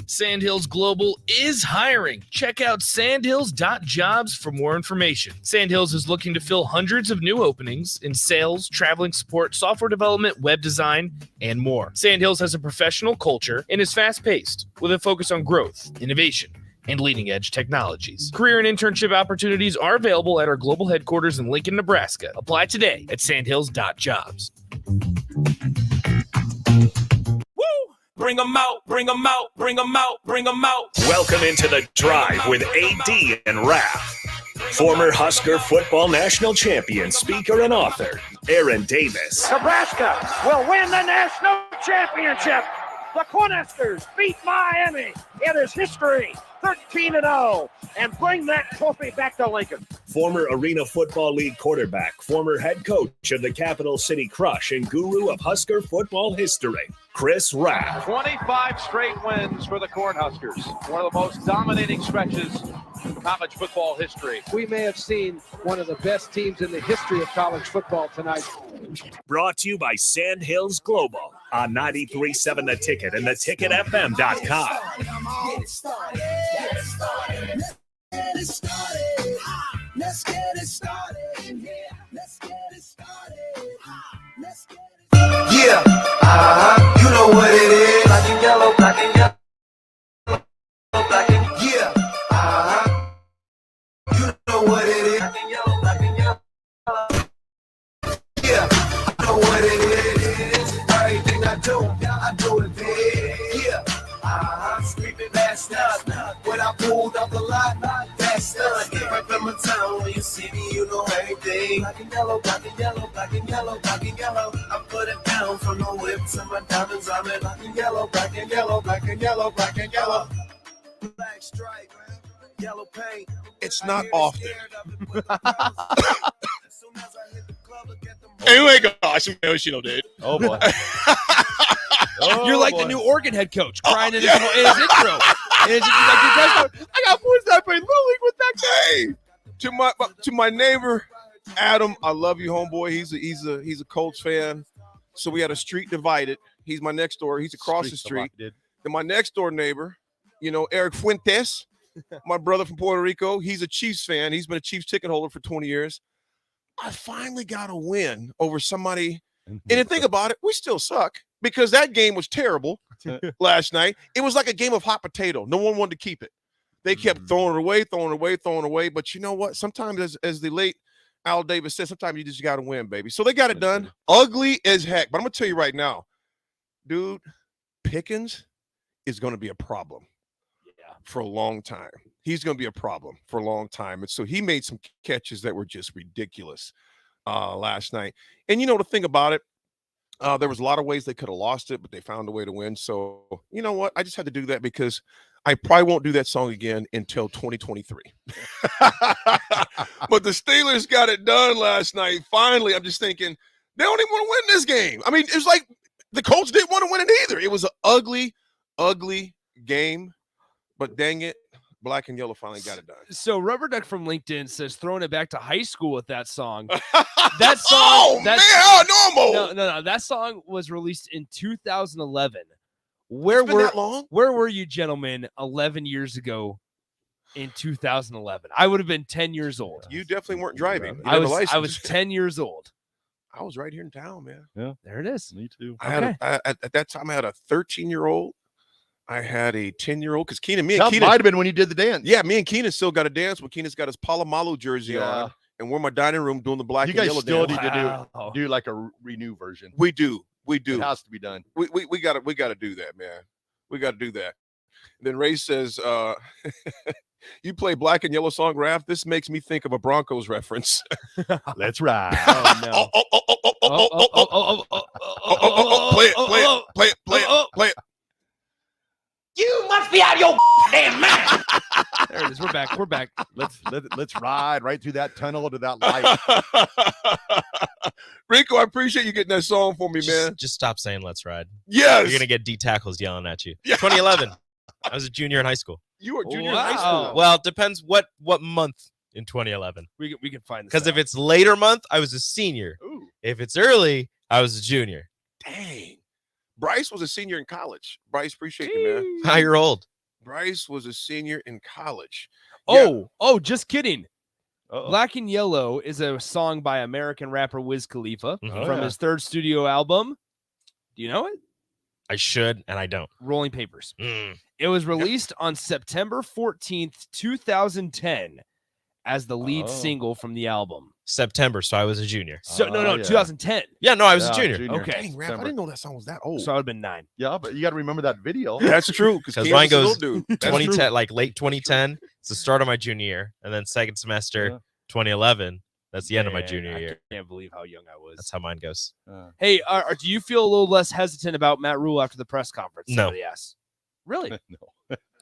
S3: Sandhills Global is hiring. Check out sandhills.jobs for more information. Sandhills is looking to fill hundreds of new openings in sales, traveling support, software development, web design, and more. Sandhills has a professional culture and is fast-paced with a focus on growth, innovation, and leading-edge technologies. Career and internship opportunities are available at our global headquarters in Lincoln, Nebraska. Apply today at sandhills.jobs.
S12: Bring them out, bring them out, bring them out, bring them out. Welcome into The Drive with AD and Raph. Former Husker football national champion, speaker, and author, Aaron Davis.
S8: Nebraska will win the national championship. The Cornhuskers beat Miami. It is history, 13-0, and bring that trophy back to Lincoln.
S12: Former Arena Football League quarterback, former head coach of the Capital City Crush, and guru of Husker football history, Chris Rapp.
S23: 25 straight wins for the Cornhuskers. One of the most dominating stretches in college football history.
S24: We may have seen one of the best teams in the history of college football tonight.
S12: Brought to you by Sandhills Global on 93.7 The Ticket and theticketfm.com.
S13: Let's get it started. Yeah, you know what it is. Black and yellow, black and yellow, black and yeah, you know what it is. Black and yellow, black and yellow. Yeah, I know what it is. Everything I do it big. Yeah, screaming that's not when I pulled up the lot. That's not right from my town. When you see me, you know everything. Black and yellow, black and yellow, black and yellow, black and yellow. I put it down from the whip to my diamonds. I'm in black and yellow, black and yellow, black and yellow, black and yellow. Black stripe, yellow paint.
S2: It's not often.
S25: Anyway, gosh, emotional, dude.
S1: Oh boy.
S3: You're like the new Oregon head coach crying in his intro. And it's just like,
S2: I got boys that play Little League with that guy. To my neighbor, Adam, I love you, homeboy. He's a Colts fan. So we had a street divided. He's my next door. He's across the street. And my next door neighbor, Eric Fuentes, my brother from Puerto Rico. He's a Chiefs fan. He's been a Chiefs ticket holder for 20 years. I finally got a win over somebody. And to think about it, we still suck because that game was terrible last night. It was like a game of hot potato. No one wanted to keep it. They kept throwing it away. But you know what? Sometimes, as the late Al Davis said, sometimes you just got to win, baby. So they got it done. Ugly as heck. But I'm going to tell you right now, dude, Pickens is going to be a problem for a long time. He's going to be a problem for a long time. And so he made some catches that were just ridiculous last night. And the thing about it, there was a lot of ways they could have lost it, but they found a way to win. So you know what? I just had to do that because I probably won't do that song again until 2023. But the Steelers got it done last night. Finally, I'm just thinking they don't even want to win this game. I mean, it was like the Colts didn't want to win it either. It was an ugly, ugly game. But dang it, black and yellow finally got it done.
S3: So Rubber Duck from LinkedIn says throwing it back to high school with that song. That song.
S2: How normal.
S3: No. That song was released in 2011.
S2: Where
S3: were you gentlemen 11 years ago in 2011? I would have been 10 years old.
S2: You definitely weren't driving.
S3: I was 10 years old.
S2: I was right here in town, man.
S1: Yeah,
S3: there it is.
S1: Me too.
S2: At that time, I had a 13-year-old. I had a 10-year-old because Keenan
S1: might have been when you did the dance.
S2: Yeah, me and Keenan still got to dance. But Keenan's got his Palomalu jersey on, and we're in my dining room doing the black and yellow dance.
S1: You guys still need to do like a renew version.
S2: We do. It
S1: has to be done.
S2: We got to do that, man. We got to do that. And then Ray says, "You play black and yellow song, Raph. This makes me think of a Broncos reference."
S1: Let's ride.
S2: Play it.
S8: You must be out of your damn mind.
S3: There it is. We're back.
S1: Let's ride right through that tunnel to that light.
S2: Rico, I appreciate you getting that song for me, man.
S18: Just stop saying "let's ride."
S2: Yes.
S18: You're gonna get D tackles yelling at you. Yeah. 2011. I was a junior in high school.
S2: You were junior in high school.
S18: Well, it depends what month in 2011.
S3: We can find this
S18: Because if
S3: out.
S18: it's later month, I was a senior.
S2: Ooh.
S18: If it's early, I was a junior.
S2: Dang. Bryce was a senior in college. Bryce, appreciate you, man.
S18: How you're old?
S2: Bryce was a senior in college.
S3: Oh, just kidding. Black and Yellow is a song by American rapper Wiz Khalifa from his third studio album. Do you know it?
S18: I should, and I don't.
S3: Rolling Papers. It was released on September 14th, 2010 as the lead single from the album.
S18: September, so I was a junior.
S3: So no, 2010.
S18: Yeah, no, I was a junior.
S3: Okay.
S2: Dang, Raph, I didn't know that song was that old.
S3: So I would have been 9.
S1: Yeah, but you got to remember that video.
S2: That's true.
S18: Because mine goes 2010, like late 2010. It's the start of my junior year, and then second semester 2011. That's the end of my junior year.
S3: I can't believe how young I was.
S18: That's how mine goes.
S3: Hey, do you feel a little less hesitant about Matt Rhule after the press conference?
S18: No.
S3: Somebody asked. Really?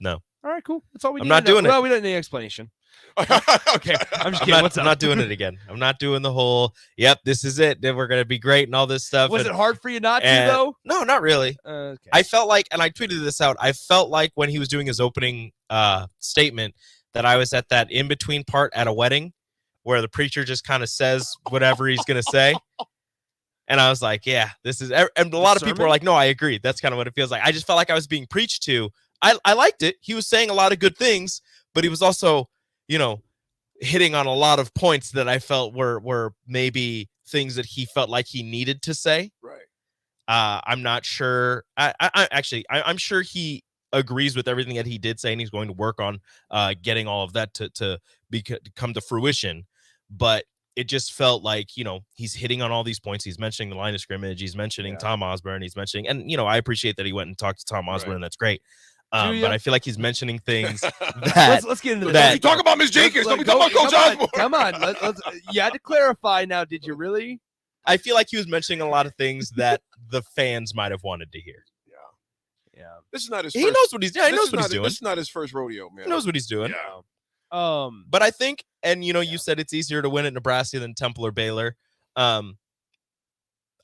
S18: No.
S3: All right, cool. That's all we
S18: I'm
S3: need
S18: not
S3: to know.
S18: doing it.
S3: Well, we don't need any explanation. Okay, I'm just kidding.
S18: I'm not doing it again. I'm not doing the whole, yep, this is it. Then we're going to be great and all this stuff.
S3: Was it hard for you not to, though?
S18: No, not really.
S3: Okay.
S18: I felt like, and I tweeted this out, I felt like when he was doing his opening statement that I was at that in-between part at a wedding where the preacher just kind of says whatever he's going to say. And I was like, yeah, this is, and a lot of people are like, no, I agree. That's kind of what it feels like. I just felt like I was being preached to. I liked it. He was saying a lot of good things, but he was also, hitting on a lot of points that I felt were maybe things that he felt like he needed to say.
S2: Right.
S18: I'm not sure. I'm sure he agrees with everything that he did say, and he's going to work on getting all of that to come to fruition. But it just felt like, he's hitting on all these points. He's mentioning the line of scrimmage. He's mentioning Tom Osborne. He's mentioning, and, I appreciate that he went and talked to Tom Osborne, and that's great. But I feel like he's mentioning things that
S3: let's get into
S2: that. Talk about Ms. Jenkins. Don't be talking about Coach Osborne.
S3: Come on. Let's, you had to clarify now. Did you really?
S18: I feel like he was mentioning a lot of things that the fans might have wanted to hear.
S3: Yeah.
S2: This is not his
S18: He
S2: first.
S18: knows what he's doing. He knows what he's doing.
S2: This is not his first rodeo, man.
S18: He knows what he's doing.
S2: Yeah.
S18: But I think, and you said it's easier to win at Nebraska than Temple or Baylor.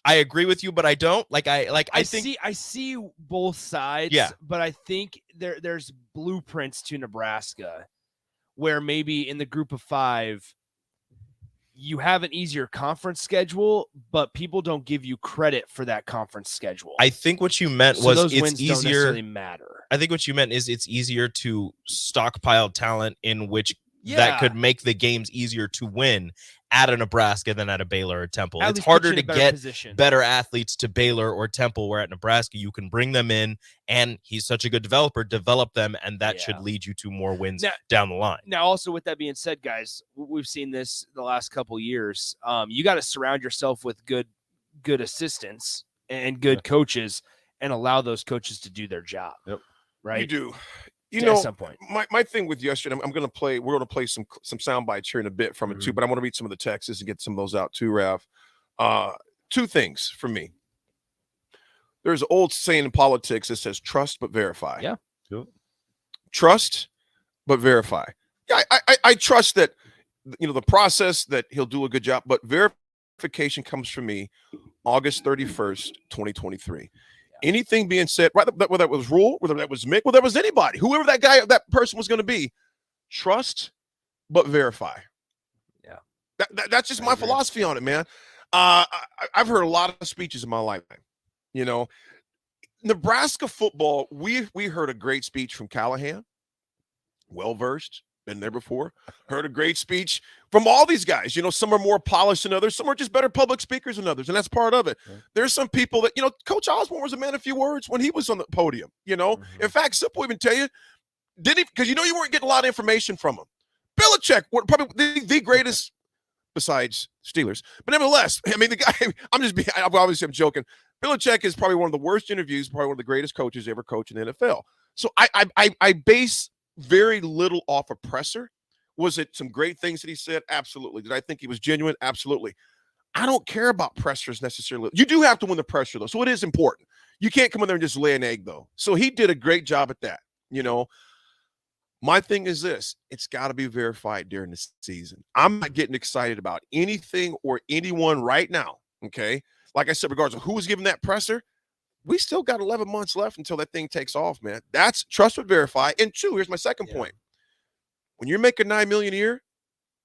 S18: I agree with you, but I don't. I
S3: see both sides.
S18: Yeah.
S3: But I think there's blueprints to Nebraska where maybe in the group of 5 you have an easier conference schedule, but people don't give you credit for that conference schedule.
S18: I think what you meant
S3: So
S18: was
S3: those
S18: it's
S3: wins
S18: easier.
S3: don't necessarily matter.
S18: I think what you meant is it's easier to stockpile talent in which
S3: Yeah.
S18: that could make the games easier to win at a Nebraska than at a Baylor or Temple.
S3: At
S18: It's
S3: least put you
S18: harder
S3: in a
S18: to
S3: better
S18: get
S3: position.
S18: better athletes to Baylor or Temple, where at Nebraska you can bring them in, and he's such a good developer, develop them, and that should lead you to more wins down the line.
S3: Now, also with that being said, guys, we've seen this the last couple years. You got to surround yourself with good assistants and good coaches, and allow those coaches to do their job.
S1: Yep.
S3: Right.
S2: You do.
S3: At some point.
S2: My thing with yesterday, we're going to play some sound bites here in a bit from it too, but I want to read some of the texts and get some of those out too, Raph. 2 things for me. There's an old saying in politics that says trust but verify.
S3: Yeah.
S1: Cool.
S2: Trust but verify. Yeah, I trust that the process, that he'll do a good job, but verification comes from me August 31st, 2023. Anything being said, right, whether that was Rhule, whether that was Mick, whether that was anybody, whoever that person was going to be, trust but verify.
S3: Yeah,
S2: that's just my philosophy on it, man. I've heard a lot of speeches in my lifetime. Nebraska football, we heard a great speech from Callahan, well versed, been there before. Heard a great speech from all these guys. Some are more polished than others. Some are just better public speakers than others, and that's part of it. Right. There's some people that, Coach Osborne was a man of few words when he was on the podium. In fact, Sip will even tell you, didn't he? Because you weren't getting a lot of information from him. Belichick, probably the greatest besides Steelers, but nevertheless, I mean, the guy. I'm joking. Belichick is probably one of the worst interviews, probably one of the greatest coaches ever coached in the NFL. So I base very little off of presser. Was it some great things that he said? Absolutely. Did I think he was genuine? Absolutely. I don't care about pressers necessarily. You do have to win the pressure, though, so it is important. You can't come in there and just lay an egg, though. So he did a great job at that. My thing is this. It's got to be verified during the season. I'm not getting excited about anything or anyone right now, okay? Like I said, regardless of who was giving that presser, we still got 11 months left until that thing takes off, man. That's trust but verify. And 2, here's my second point. When you're making $9 million a year,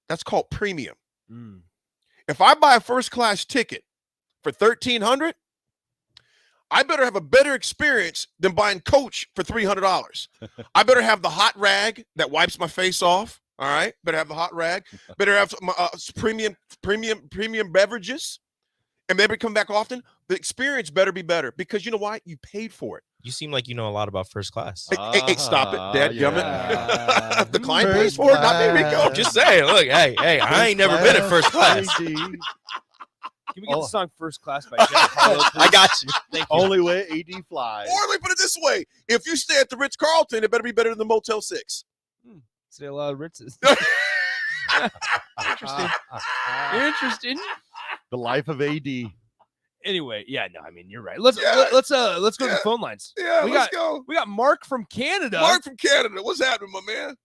S2: that's called premium. If I buy a first-class ticket for $1,300, I better have a better experience than buying Coach for $300. I better have the hot rag that wipes my face off. All right, better have the hot rag. Better have premium beverages, and maybe come back often. The experience better be better because you know why? You paid for it.
S18: You seem like you know a lot about first class.
S2: Hey, stop it, Dad. The client pays for it, not me, Rico.
S18: Just saying. Look, hey, I ain't never been at first class.
S3: Can we get the song First Class by Jack Harlow?
S18: I got you.
S3: Thank you.
S1: Only way AD flies.
S2: Or let me put it this way: if you stay at the Ritz-Carlton, it better be better than the Motel 6.
S3: Say a lot of Ritzes.
S2: Interesting.
S1: The life of AD.
S3: Anyway, yeah, no, I mean you're right. Let's go to the phone lines.
S2: Yeah,
S3: let's
S2: go.
S3: We got Mark from Canada.
S2: Mark from Canada. What's happening, my man?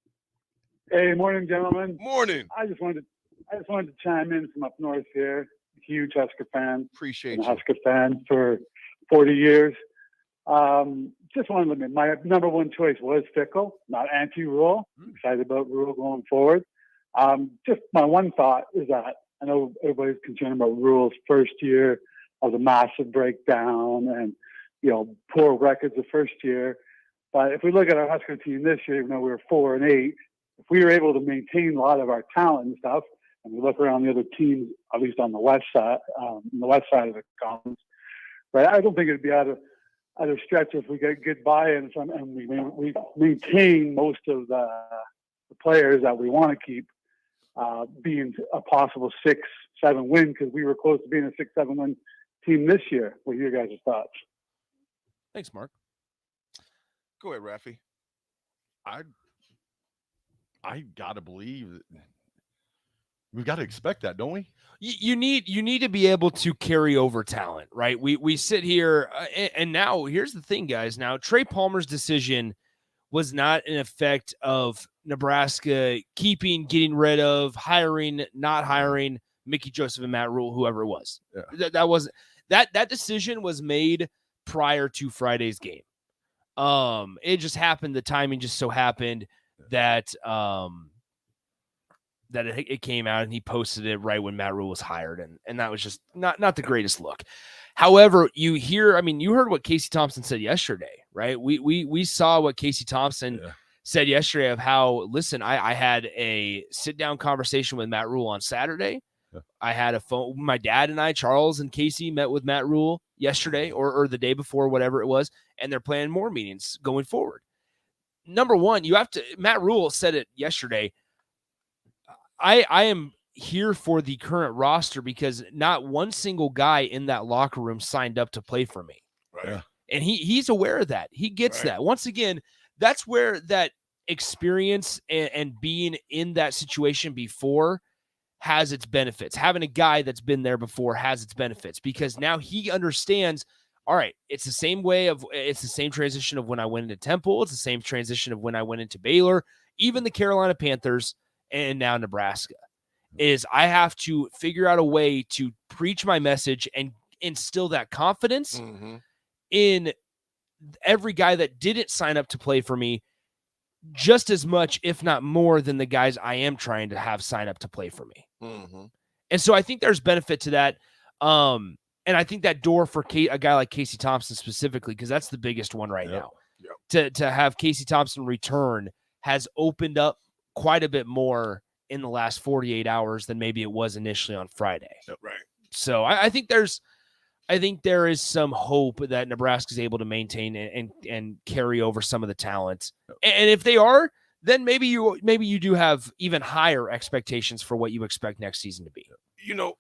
S9: Hey, morning, gentlemen.
S2: Morning.
S9: I just wanted to chime in from up north here. Huge Husker fan.
S2: Appreciate
S9: you.
S2: you.
S9: Husker fan for 40 years. Just wanted to admit, my number one choice was Fickle, not anti-Rhule. Excited about Rhule going forward. Just my one thought is that I know everybody's concerned about Rhule's first year of the massive breakdown and, poor records the first year. But if we look at our Husker team this year, even though we were 4-8, if we were able to maintain a lot of our talent and stuff, and we look around the other teams, at least on the west side, of the conference, right? I don't think it'd be out of stretch if we get good buy-in from, and we maintain most of the players that we want to keep, being a possible 6-7 win, because we were close to being a 6-7 win team this year. What are your guys' thoughts?
S3: Thanks, Mark.
S2: Go ahead, Rafi.
S1: I gotta believe that we've got to expect that, don't we?
S3: You need to be able to carry over talent, right? We sit here and now here's the thing, guys. Now Trey Palmer's decision was not an effect of Nebraska keeping, getting rid of, hiring, not hiring Mickey Joseph and Matt Rhule, whoever it was.
S1: Yeah.
S3: That was that decision was made prior to Friday's game. It just happened. The timing just so happened that that it came out and he posted it right when Matt Rhule was hired. And that was just not the greatest look. However, you heard what Casey Thompson said yesterday, right? We saw what Casey Thompson said yesterday of how, listen, I had a sit down conversation with Matt Rhule on Saturday. Yeah. I had a phone, my dad and I, Charles and Casey, met with Matt Rhule yesterday or the day before, whatever it was. And they're planning more meetings going forward. Number one, Matt Rhule said it yesterday. I am here for the current roster because not one single guy in that locker room signed up to play for me.
S2: Right. Yeah.
S3: And he's aware of that. He gets that. Once again, that's where that experience and being in that situation before has its benefits. Having a guy that's been there before has its benefits because now he understands, all right, it's the same transition of when I went into Temple. It's the same transition of when I went into Baylor, even the Carolina Panthers, and now Nebraska. Is I have to figure out a way to preach my message and instill that confidence in every guy that didn't sign up to play for me just as much, if not more, than the guys I am trying to have sign up to play for me. And so I think there's benefit to that. And I think that door for a guy like Casey Thompson specifically, because that's the biggest one right now, to have Casey Thompson return has opened up quite a bit more in the last 48 hours than maybe it was initially on Friday.
S2: Right.
S3: So I think there is some hope that Nebraska is able to maintain and carry over some of the talent. And if they are, then maybe you do have even higher expectations for what you expect next season to be.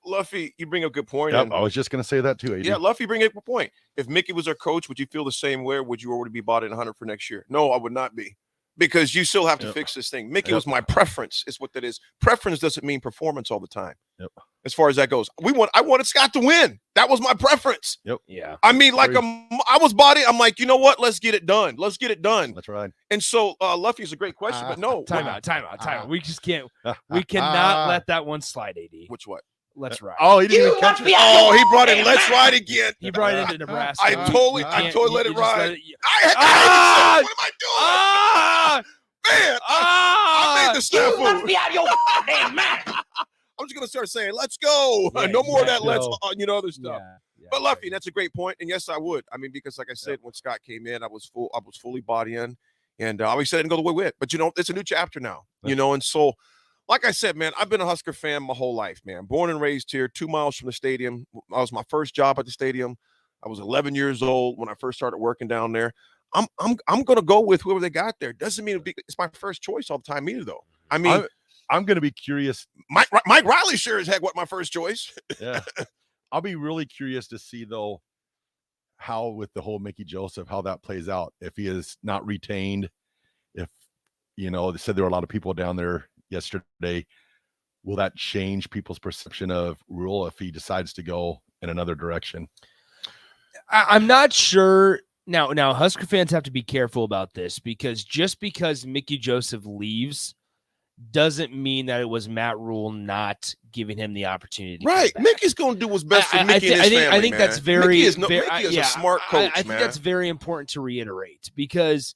S2: Luffy, you bring up a good point.
S1: Yep, I was just going to say that too, AD.
S2: Yeah, Luffy, bring up a point. If Mickey was our coach, would you feel the same way? Or would you already be bought in 100 for next year? No, I would not be. Because you still have to fix this thing. Mickey was my preference, is what that is. Preference doesn't mean performance all the time.
S1: Yep.
S2: As far as that goes, I wanted Scott to win. That was my preference.
S1: Yep.
S3: Yeah.
S2: I mean, I was body. I'm like, you know what? Let's get it done. Let's get it done.
S1: That's right.
S2: And so, Luffy is a great question, but no.
S3: Time out. We just can't. We cannot let that one slide, AD.
S2: Which what?
S3: Let's Ride.
S1: Oh, he didn't even catch it.
S2: Oh, he brought in Let's Ride again.
S3: He brought it into Nebraska.
S2: I totally let it ride.
S3: Ah!
S2: What am I doing? Man, I made the snafu.
S8: You must be out of your damn mind.
S2: I'm just gonna start saying, "Let's go."
S3: Yeah,
S2: no more of that.
S3: exactly.
S2: Let's, other stuff.
S3: Yeah,
S2: But Luffy, that's a great point, and yes, I would. I mean, because like I said, when Scott came in, I was fully bought in, and I always said I didn't go the way with. But it's a new chapter now, and so, like I said, man, I've been a Husker fan my whole life, man. Born and raised here, 2 miles from the stadium. I was my first job at the stadium. I was 11 years old when I first started working down there. I'm gonna go with whoever they got there. Doesn't mean it's my first choice all the time either, though. I mean,
S1: I'm gonna be curious.
S2: Mike Riley sure as heck what my first choice.
S1: Yeah, I'll be really curious to see though how with the whole Mickey Joseph how that plays out. If he is not retained, if they said there were a lot of people down there yesterday, will that change people's perception of Rhule if he decides to go in another direction?
S3: I'm not sure. Now, Husker fans have to be careful about this because Mickey Joseph leaves doesn't mean that it was Matt Rhule not giving him the opportunity.
S2: Right. Mickey's going to do what's best for Mickey and his family,
S3: I think that's very
S2: Mickey is a smart coach,
S3: I think that's very important to reiterate because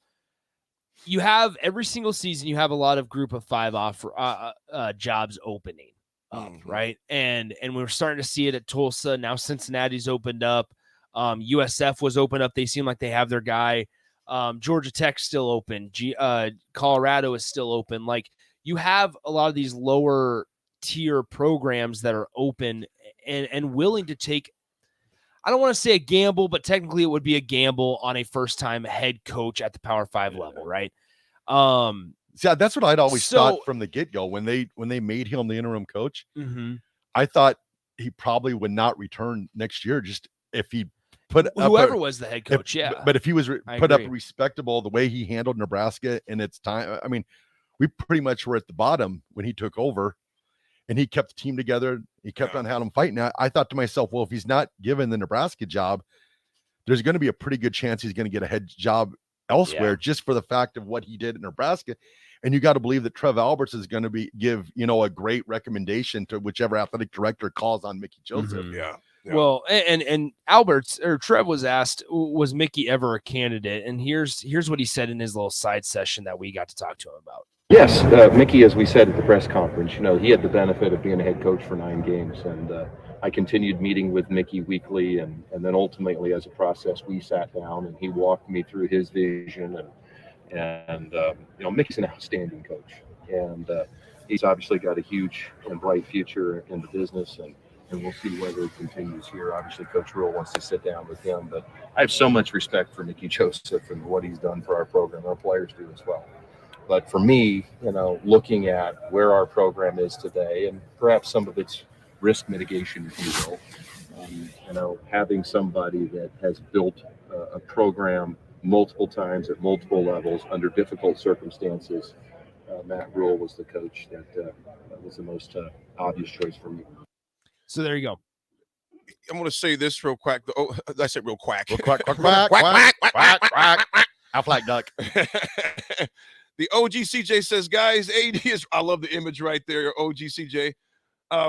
S3: you have every single season, you have a lot of group of 5 offer jobs opening up, right? And we're starting to see it at Tulsa. Now Cincinnati's opened up. USF was open up. They seem like they have their guy. Georgia Tech's still open. Colorado is still open. Like you have a lot of these lower tier programs that are open and willing to take, I don't want to say a gamble, but technically it would be a gamble on a first-time head coach at the Power 5 level, right?
S1: Yeah, that's what I'd always thought from the get-go. When they made him the interim coach, I thought he probably would not return next year just if he put
S3: whoever was the head coach,
S1: but if he was put up respectable the way he handled Nebraska in its time, I mean, we pretty much were at the bottom when he took over, and he kept the team together. He kept on having them fighting. Now, I thought to myself, well, if he's not given the Nebraska job, there's going to be a pretty good chance he's going to get a head job elsewhere just for the fact of what he did in Nebraska. And you got to believe that Trev Alberts is going to give a great recommendation to whichever athletic director calls on Mickey Joseph.
S2: Yeah.
S3: Well, and Alberts or Trev was asked, was Mickey ever a candidate? And here's what he said in his little side session that we got to talk to him about.
S7: Yes, Mickey, as we said at the press conference, he had the benefit of being a head coach for 9 games, and I continued meeting with Mickey weekly, and then ultimately, as a process, we sat down and he walked me through his vision, and Mickey's an outstanding coach, and he's obviously got a huge and bright future in the business, and we'll see whether it continues here. Obviously, Coach Rhule wants to sit down with him, but I have so much respect for Mickey Joseph and what he's done for our program. Our players do as well. But for me, looking at where our program is today and perhaps some of its risk mitigation, if you will, having somebody that has built a program multiple times at multiple levels under difficult circumstances, Matt Rhule was the coach that was the most obvious choice for me.
S3: So there you go.
S2: I'm going to say this real quick. Oh, I said real quack.
S1: Quack, quack, quack, quack, quack, quack, quack. Aflac duck.
S2: The OG CJ says, guys, AD is, I love the image right there, OG CJ.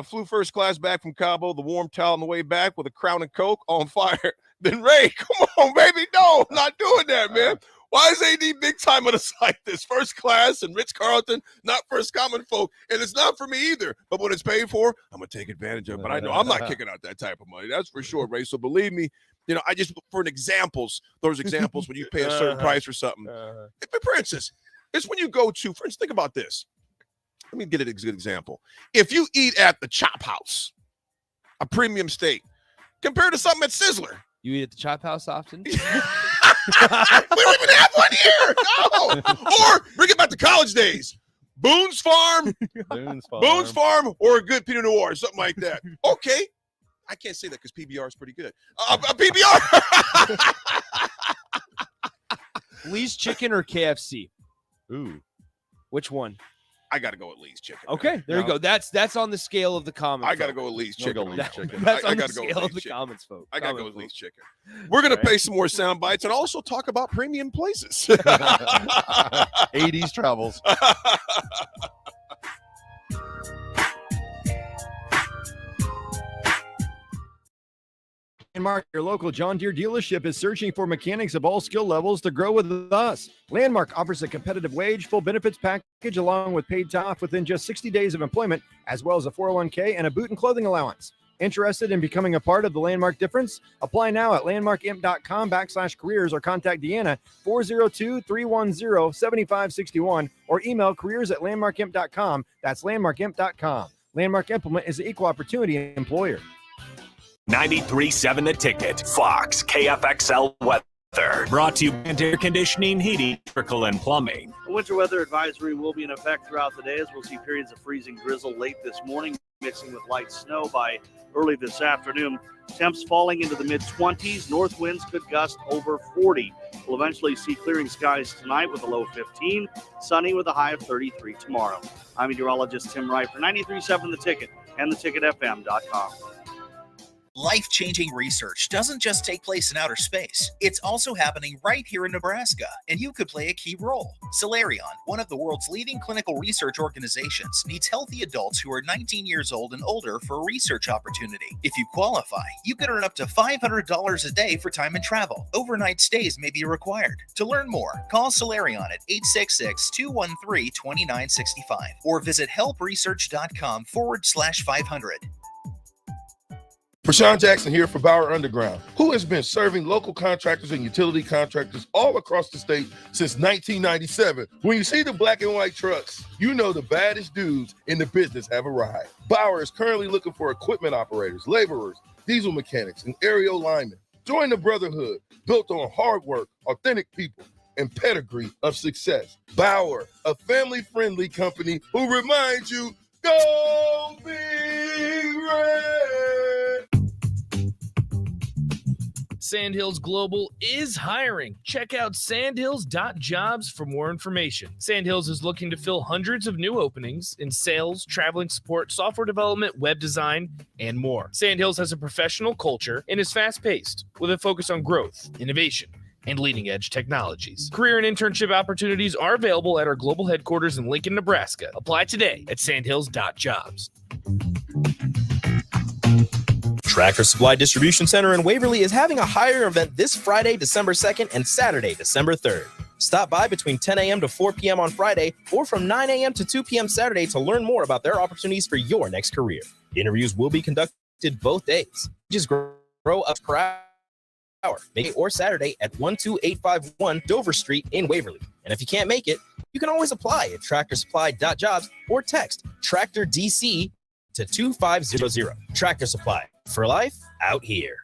S2: Flew first class back from Cabo, the warm towel on the way back with a Crown and Coke on fire. Then Ray, come on, baby. No, I'm not doing that, man. Why is AD big time on us like this? First class and Ritz-Carlton, not first common folk. And it's not for me either. But when it's paid for, I'm going to take advantage of it. But I know I'm not kicking out that type of money. That's for sure, Ray. So believe me, I just, for those examples when you pay a certain price for something. For instance, it's when you go to, for instance, think about this. Let me get a good example. If you eat at the Chop House, a premium steak, compared to something at Sizzler.
S3: You eat at the Chop House often?
S2: We don't even have one here. No. Or bring it back to college days. Boone's Farm, or a good Pinot Noir, something like that. Okay. I can't say that because PBR is pretty good. PBR.
S3: Lee's Chicken or KFC?
S1: Ooh.
S3: Which one?
S2: I got to go with Lee's Chicken.
S3: Okay, there you go. That's on the scale of the comments.
S2: I got to go with Lee's Chicken.
S3: That's on the scale of the comments, folks.
S2: I got to go with Lee's Chicken. We're going to pay some more sound bites and also talk about premium places.
S1: 80s travels.
S10: Landmark, your local John Deere dealership, is searching for mechanics of all skill levels to grow with us. Landmark offers a competitive wage, full benefits package, along with paid time off within just 60 days of employment, as well as a 401k and a boot and clothing allowance. Interested in becoming a part of the Landmark difference? Apply now at landmarkimp.com/careers or contact Deanna 402-310-7561 or email careers@landmarkimp.com. That's landmarkimp.com. Landmark Implement is an equal opportunity employer.
S12: 93.7 The Ticket, Fox, KFXL weather. Brought to you by Air Conditioning, Heating, Electrical, and Plumbing.
S11: A winter weather advisory will be in effect throughout the day as we'll see periods of freezing drizzle late this morning, mixing with light snow by early this afternoon. Temps falling into the mid-20s. North winds could gust over 40. We'll eventually see clearing skies tonight with a low 15, sunny with a high of 33 tomorrow. I'm meteorologist Tim Wright for 93.7 The Ticket and theticketfm.com.
S17: Life-changing research doesn't just take place in outer space. It's also happening right here in Nebraska, and you could play a key role. Solarion, one of the world's leading clinical research organizations, needs healthy adults who are 19 years old and older for a research opportunity. If you qualify, you could earn up to $500 a day for time and travel. Overnight stays may be required. To learn more, call Solarion at 866-213-2965 or visit helpresearch.com/500.
S14: Rashawn Jackson here for Bauer Underground, who has been serving local contractors and utility contractors all across the state since 1997. When you see the black and white trucks, you know the baddest dudes in the business have arrived. Bauer is currently looking for equipment operators, laborers, diesel mechanics, and aerial linemen. Join the brotherhood built on hard work, authentic people, and pedigree of success. Bauer, a family-friendly company who reminds you, go Big Red!
S3: Sandhills Global is hiring. Check out sandhills.jobs for more information. Sandhills is looking to fill hundreds of new openings in sales, traveling support, software development, web design, and more. Sandhills has a professional culture and is fast-paced with a focus on growth, innovation, and leading-edge technologies. Career and internship opportunities are available at our global headquarters in Lincoln, Nebraska. Apply today at sandhills.jobs.
S18: Tractor Supply Distribution Center in Waverly is having a hire event this Friday, December 2nd and Saturday, December 3rd. Stop by between 10 a.m. to 4 p.m. on Friday or from 9 a.m. to 2 p.m. Saturday to learn more about their opportunities for your next career. Interviews will be conducted both days. Just grow up per hour, May or Saturday at 12851 Dover Street in Waverly. And if you can't make it, you can always apply at tractorsupply.jobs or text Tractor DC to 2500. Tractor Supply, for life out here.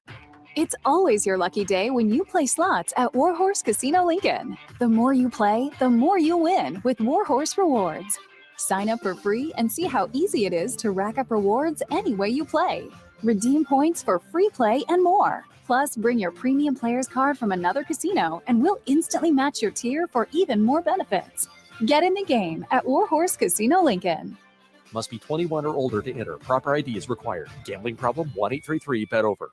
S5: It's always your lucky day when you play slots at Warhorse Casino Lincoln. The more you play, the more you win with Warhorse Rewards. Sign up for free and see how easy it is to rack up rewards any way you play. Redeem points for free play and more. Plus, bring your premium player's card from another casino and we'll instantly match your tier for even more benefits. Get in the game at Warhorse Casino Lincoln.
S6: Must be 21 or older to enter. Proper ID is required. Gambling problem? 1-833-BET-OVER.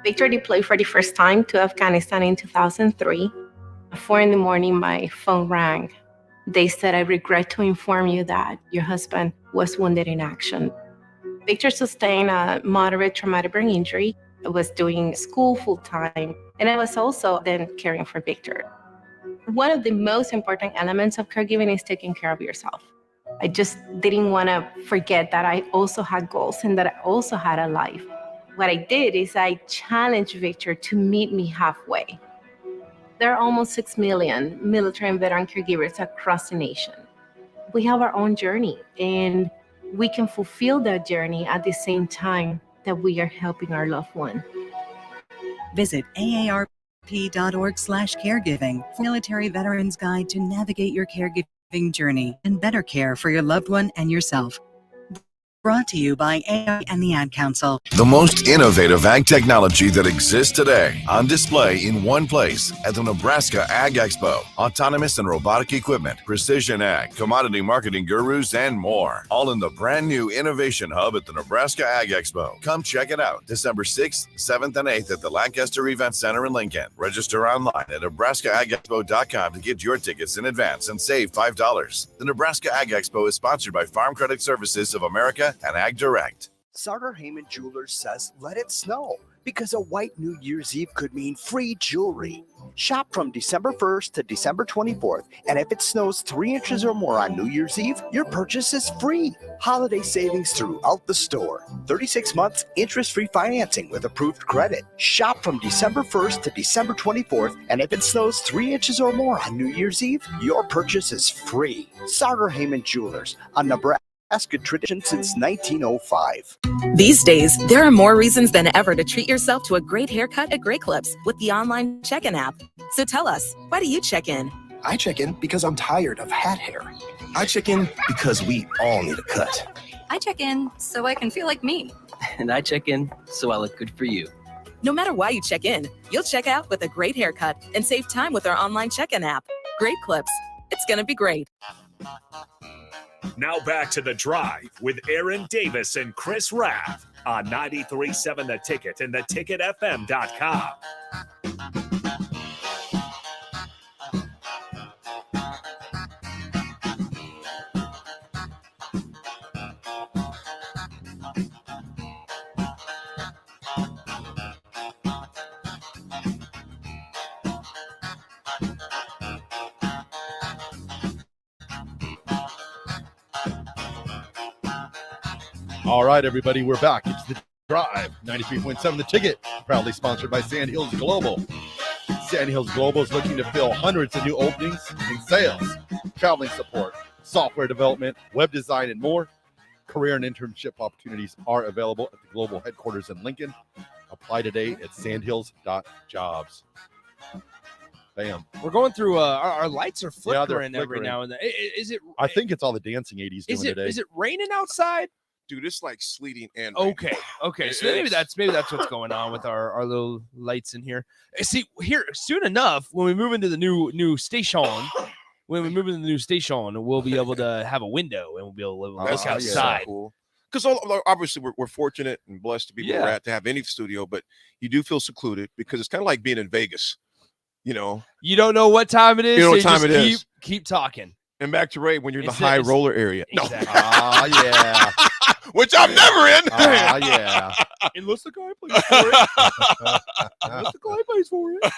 S15: Victor deployed for the first time to Afghanistan in 2003. At 4 a.m, my phone rang. They said, "I regret to inform you that your husband was wounded in action." Victor sustained a moderate traumatic brain injury. I was doing school full-time, and I was also then caring for Victor. One of the most important elements of caregiving is taking care of yourself. I just didn't want to forget that I also had goals and that I also had a life. What I did is I challenged Victor to meet me halfway. There are almost 6 million military and veteran caregivers across the nation. We have our own journey, and we can fulfill that journey at the same time that we are helping our loved one.
S16: Visit aarp.org/caregiving for Military Veterans Guide to navigate your caregiving journey and better care for your loved one and yourself. Brought to you by AAR and the Ad Council.
S26: The most innovative ag technology that exists today on display in one place at the Nebraska Ag Expo. Autonomous and robotic equipment, precision ag, commodity marketing gurus, and more. All in the brand new Innovation Hub at the Nebraska Ag Expo. Come check it out December 6th, 7th, and 8th at the Lancaster Event Center in Lincoln. Register online at nebraskaagexpo.com to get your tickets in advance and save $5. The Nebraska Ag Expo is sponsored by Farm Credit Services of America and Ag Direct.
S4: Sartor Heyman Jewelers says let it snow because a white New Year's Eve could mean free jewelry. Shop from December 1st to December 24th, and if it snows 3 inches or more on New Year's Eve, your purchase is free. Holiday savings throughout the store. 36 months interest-free financing with approved credit. Shop from December 1st to December 24th, and if it snows 3 inches or more on New Year's Eve, your purchase is free. Sartor Heyman Jewelers, a Nebraska tradition since 1905.
S19: These days, there are more reasons than ever to treat yourself to a great haircut at Great Clips with the online check-in app. So tell us, why do you check in?
S4: I check in because I'm tired of hat hair. I check in because we all need a cut.
S20: I check in so I can feel like me.
S21: And I check in so I look good for you.
S19: No matter why you check in, you'll check out with a great haircut and save time with our online check-in app. Great Clips. It's going to be great.
S12: Now back to The Drive with Aaron Davis and Chris Raff on 93.7 The Ticket and theticketfm.com.
S1: All right, everybody, we're back. It's The Drive, 93.7 The Ticket, proudly sponsored by Sand Hills Global. Sand Hills Global is looking to fill hundreds of new openings in sales, traveling support, software development, web design, and more. Career and internship opportunities are available at the global headquarters in Lincoln. Apply today at sandhills.jobs. Bam.
S3: We're going through our lights are
S1: Yeah, they're
S3: flickering every
S1: flickering.
S3: now and then. Is it?
S1: I think it's all the dancing 80s doing today.
S3: Is it raining outside?
S2: Dude, it's like sleeting and raining.
S3: Okay. So maybe that's what's going on with our little lights in here. See, here soon enough, when we move into the new station, we'll be able to have a window and we'll be able to look outside.
S2: So cool. Because obviously we're fortunate and blessed to be where we're at to have any studio, but you do feel secluded because it's kind of like being in Vegas. You know,
S3: you don't know what time it is.
S2: You know what
S3: so
S2: time it
S3: keep,
S2: is.
S3: Keep talking.
S2: And back to Ray when you're in the high roller area.
S3: Exactly.
S1: Yeah.
S2: Which I'm never in.
S1: Yeah.
S3: Unless the guy plays for it. Unless the guy plays for it.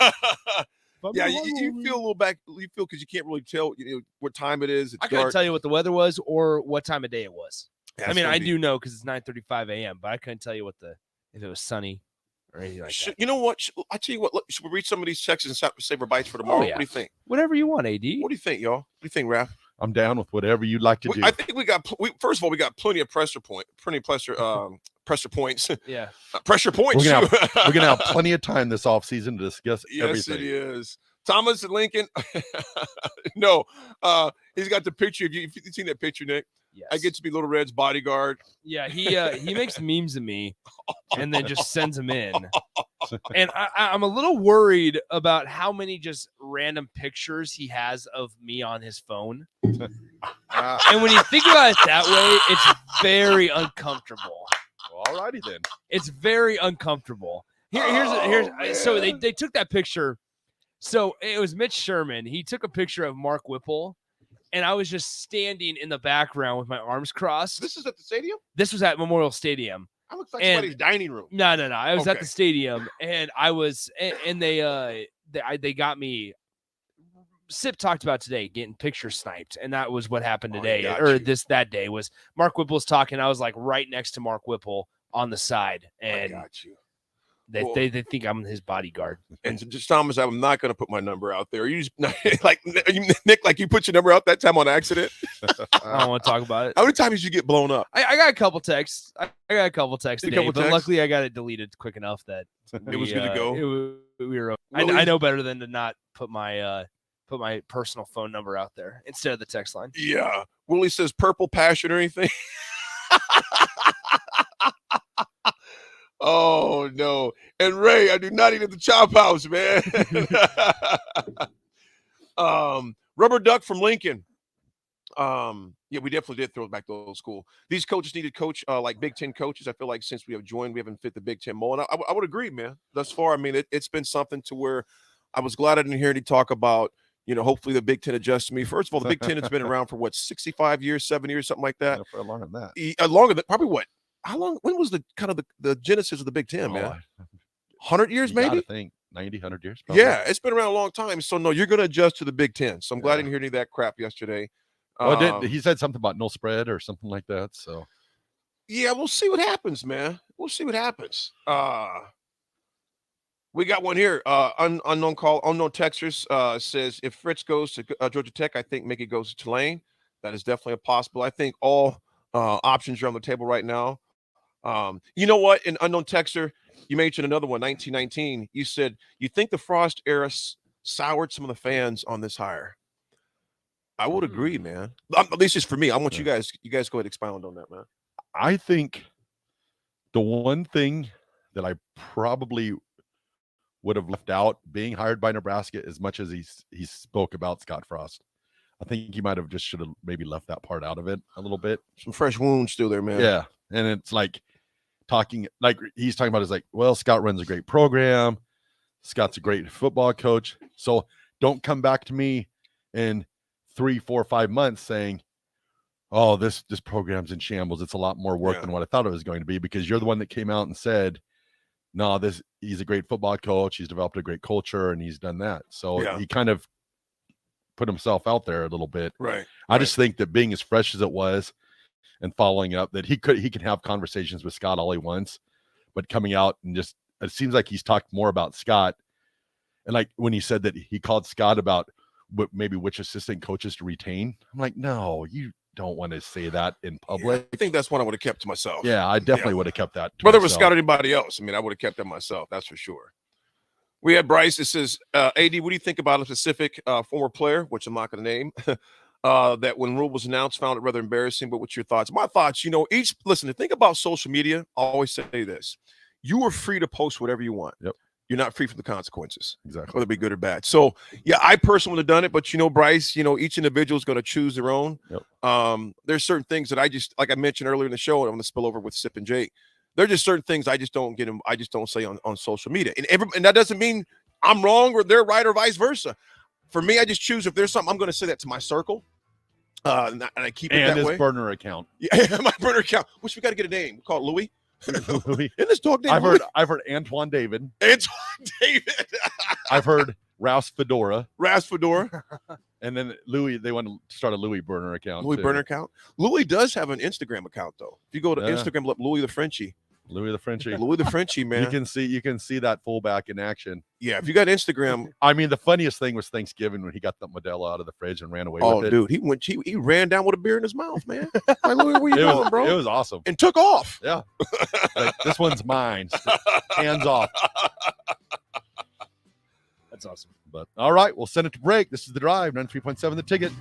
S2: Yeah, you feel a little back. You feel because you can't really tell what time it is. It's
S3: I couldn't
S2: dark.
S3: tell you what the weather was or what time of day it was.
S2: Yeah,
S3: I
S2: it's
S3: mean,
S2: gonna
S3: I
S2: be-
S3: do know because it's 9:35 a.m., but I couldn't tell you if it was sunny or anything like that.
S2: You know what? I tell you what. Should we read some of these texts and save our bites for tomorrow?
S3: yeah.
S2: What do you think?
S3: Whatever you want, AD.
S2: What do you think, y'all? What do you think, Raph?
S1: I'm down with whatever you'd like to do.
S2: I think we got. First of all, we got plenty of pressure points.
S3: Yeah.
S2: Pressure points.
S1: We're gonna,
S2: shoot.
S1: have, we're gonna have plenty of time this offseason to discuss
S2: Yes,
S1: everything.
S2: it is. Thomas and Lincoln. No, he's got the picture of you. If you've seen that picture, Nick,
S3: yes.
S2: I get to be Little Red's bodyguard.
S3: Yeah, he makes memes of me and then just sends them in. And I'm a little worried about how many just random pictures he has of me on his phone. And when you think about it that way, it's very uncomfortable.
S1: All righty then.
S3: It's very uncomfortable. Here's so they took that picture. So it was Mitch Sherman. He took a picture of Mark Whipple, and I was just standing in the background with my arms crossed.
S2: This is at the stadium?
S3: This was at Memorial Stadium.
S2: That looks like somebody's dining room.
S3: No. I was at
S2: Okay.
S3: the stadium, and I was, and they got me. Sip talked about today getting picture sniped, and that was what happened today, that day was Mark Whipple's talking. I was like right next to Mark Whipple on the side, and they think I'm his bodyguard.
S2: And just Thomas, I'm not going to put my number out there. You just like Nick, like you put your number out that time on accident.
S3: I don't want to talk about it.
S2: How many times did you get blown up?
S3: I got a couple texts. I got a couple texts
S2: A
S3: today,
S2: couple
S3: but
S2: texts?
S3: luckily I got it deleted quick enough that
S2: It was good to go?
S3: We were.
S2: Willie's-
S3: I know better than to not put my personal phone number out there instead of the text line.
S2: Yeah. Willie says purple passion or anything. Oh no. And Ray, I do not eat at the Chop House, man. Rubber Duck from Lincoln. Yeah, we definitely did throw it back to old school. These coaches needed coach like Big Ten coaches. I feel like since we have joined, we haven't fit the Big Ten mold. And I would agree, man. Thus far, I mean, it's been something to where I was glad I didn't hear any talk about, hopefully the Big Ten adjusts to me. First of all, the Big Ten has been around for 65 years, 7 years, something like that.
S1: For longer than that.
S2: Longer than probably what? how long? When was the kind of the genesis of the Big Ten, man? 100 years,
S1: You
S2: maybe?
S1: gotta think 90, 100 years. Probably.
S2: Yeah, it's been around a long time. So, no, you're going to adjust to the Big Ten. So I'm glad I didn't hear any of that crap yesterday.
S1: Well, he said something about no spread or something like that. So,
S2: yeah, we'll see what happens, man. We'll see what happens. We got one here. Unknown texters says if Fritz goes to Georgia Tech, I think Mickey goes to Tulane. That is definitely a possible. I think all options are on the table right now. You know what? An unknown texter, you mentioned another one, 1919. You said you think the Frost era soured some of the fans on this hire. I would agree, man. At least it's for me. I want you guys go ahead and expound on that, man.
S1: I think the one thing that I probably would have left out being hired by Nebraska, as much as he spoke about Scott Frost, I think he might have should have maybe left that part out of it a little bit.
S2: Some fresh wounds still there, man.
S1: Yeah, and it's like he's talking about is like, well, Scott runs a great program. Scott's a great football coach. So don't come back to me in 3, 4, 5 months saying, oh, this program's in shambles. It's a lot more work than what I thought it was going to be, because you're the one that came out and said, no, he's a great football coach. He's developed a great culture and he's done that. So he kind of put himself out there a little bit.
S2: Right.
S1: I just think that being as fresh as it was and following up, that he can have conversations with Scott all he wants, but coming out and just, it seems like he's talked more about Scott. And like when he said that he called Scott about maybe which assistant coaches to retain, I'm like, no, you don't want to say that in public.
S2: Yeah, I think that's one I would have kept to myself.
S1: Yeah, I definitely would have kept that to
S2: whether it was
S1: myself.
S2: Scott or anybody else. I mean, I would have kept that myself. That's for sure. We had Bryce. It says, AD, what do you think about a specific former player, which I'm not going to name, that when Rhule was announced, found it rather embarrassing, but what's your thoughts? My thoughts, listen, to think about social media, I always say this. You are free to post whatever you want.
S1: Yep.
S2: You're not free from the consequences.
S1: Exactly.
S2: Whether it be good or bad. So, yeah, I personally would have done it, but, Bryce, each individual is going to choose their own.
S1: Yep.
S2: There's certain things that I just, like I mentioned earlier in the show, and I'm going to spill over with Sip and Jake. There's just certain things I just don't get them. I just don't say on social media. And that doesn't mean I'm wrong or they're right or vice versa. For me, I just choose if there's something, I'm going to say that to my circle. And I keep it that way.
S1: And his burner account.
S2: Yeah, my burner account. Which we got to get a name. We call it Louis.
S1: Louis.
S2: In this dog name,
S1: I've heard Antoine David.
S2: Antoine David.
S1: I've heard Rouse Fedora.
S2: Fedora.
S1: And then Louis, they want to start a Louis burner account.
S2: Louis burner account. Louis does have an Instagram account though. If you go to Instagram, look Louis the Frenchie.
S1: Louis the Frenchie.
S2: Louis the Frenchie, man.
S1: You can see that fullback in action.
S2: Yeah, if you got Instagram.
S1: I mean, the funniest thing was Thanksgiving when he got the Modelo out of the fridge and ran away with it.
S2: Oh, dude, he ran down with a beer in his mouth, man. Like, Louis, where you going, bro?
S1: It was awesome.
S2: And took off.
S1: Yeah. Like, this one's mine. Hands off.
S3: That's awesome.
S1: But all right, we'll send it to break. This is The Drive, 93.7 The Ticket.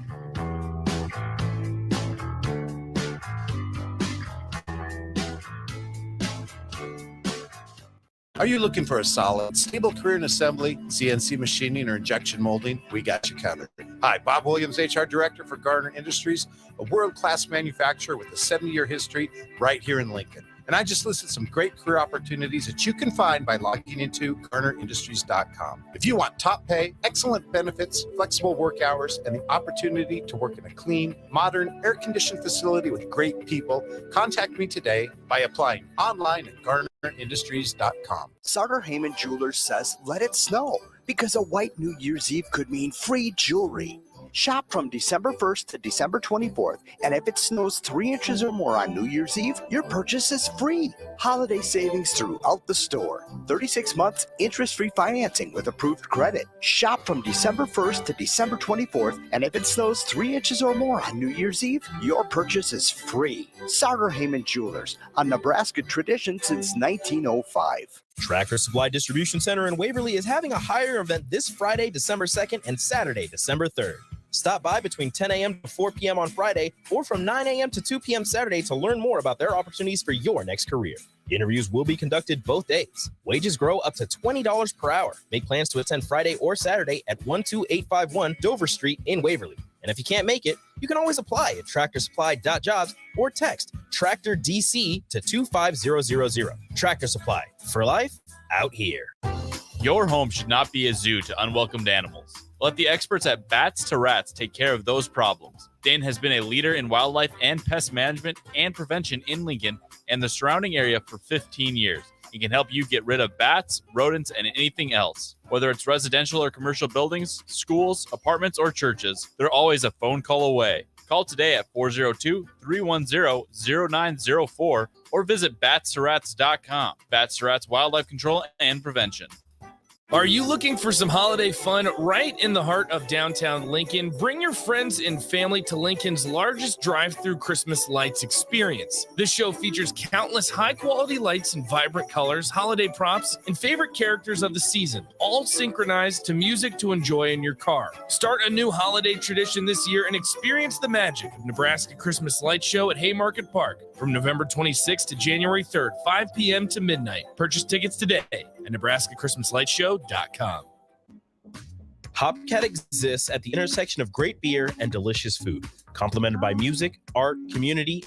S9: Are you looking for a solid, stable career in assembly, CNC machining, or injection molding? We got you covered. Hi, Bob Williams, HR Director for Garner Industries, a world-class manufacturer with a 70-year history right here in Lincoln. And I just listed some great career opportunities that you can find by logging into GarnerIndustries.com. If you want top pay, excellent benefits, flexible work hours, and the opportunity to work in a clean, modern, air-conditioned facility with great people, contact me today by applying online at GarnerIndustries.com.
S4: Sartor Heyman Jewelers says let it snow, because a white New Year's Eve could mean free jewelry. Shop from December 1st to December 24th, and if it snows 3 inches or more on New Year's Eve, your purchase is free. Holiday savings throughout the store. 36 months interest-free financing with approved credit. Shop from December 1st to December 24th, and if it snows 3 inches or more on New Year's Eve, your purchase is free. Sartor Heyman Jewelers, a Nebraska tradition since 1905.
S18: Tractor Supply Distribution Center in Waverly is having a hire event this Friday, December 2nd and Saturday, December 3rd. Stop by between 10 a.m. to 4 p.m. on Friday or from 9 a.m. to 2 p.m. Saturday to learn more about their opportunities for your next career. Interviews will be conducted both days. Wages grow up to $20 per hour. Make plans to attend Friday or Saturday at 12851 Dover Street in Waverly. And if you can't make it, you can always apply at tractorsupply.jobs or text Tractor DC to 25000. Tractor Supply, for life out here.
S13: Your home should not be a zoo to unwelcomed animals. Let the experts at Bats to Rats take care of those problems. Dane has been a leader in wildlife and pest management and prevention in Lincoln and the surrounding area for 15 years. It can help you get rid of bats, rodents, and anything else. Whether it's residential or commercial buildings, schools, apartments, or churches, they're always a phone call away. Call today at 402-310-0904 or visit batsrats.com. Bats Rats Wildlife Control and Prevention.
S7: Are you looking for some holiday fun right in the heart of downtown Lincoln? Bring your friends and family to Lincoln's largest drive-through Christmas lights experience. This show features countless high-quality lights in vibrant colors, holiday props, and favorite characters of the season, all synchronized to music to enjoy in your car. Start a new holiday tradition this year and experience the magic of Nebraska Christmas Light Show at Haymarket Park from November 26th to January 3rd, 5 p.m. to midnight. Purchase tickets today at NebraskaChristmasLightShow.com.
S18: Hopcat exists at the intersection of great beer and delicious food, complemented by music, art, community,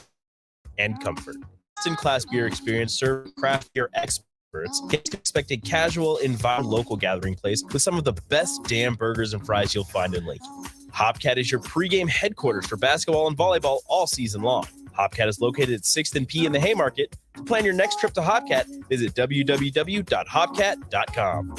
S18: and comfort. Best-in-class beer experience served craft beer experts. Expect a casual, inviting local gathering place with some of the best damn burgers and fries you'll find in Lincoln. Hopcat is your pregame headquarters for basketball and volleyball all season long. Hopcat is located at 6th and P in the Haymarket. To plan your next trip to Hopcat, visit www.hopcat.com.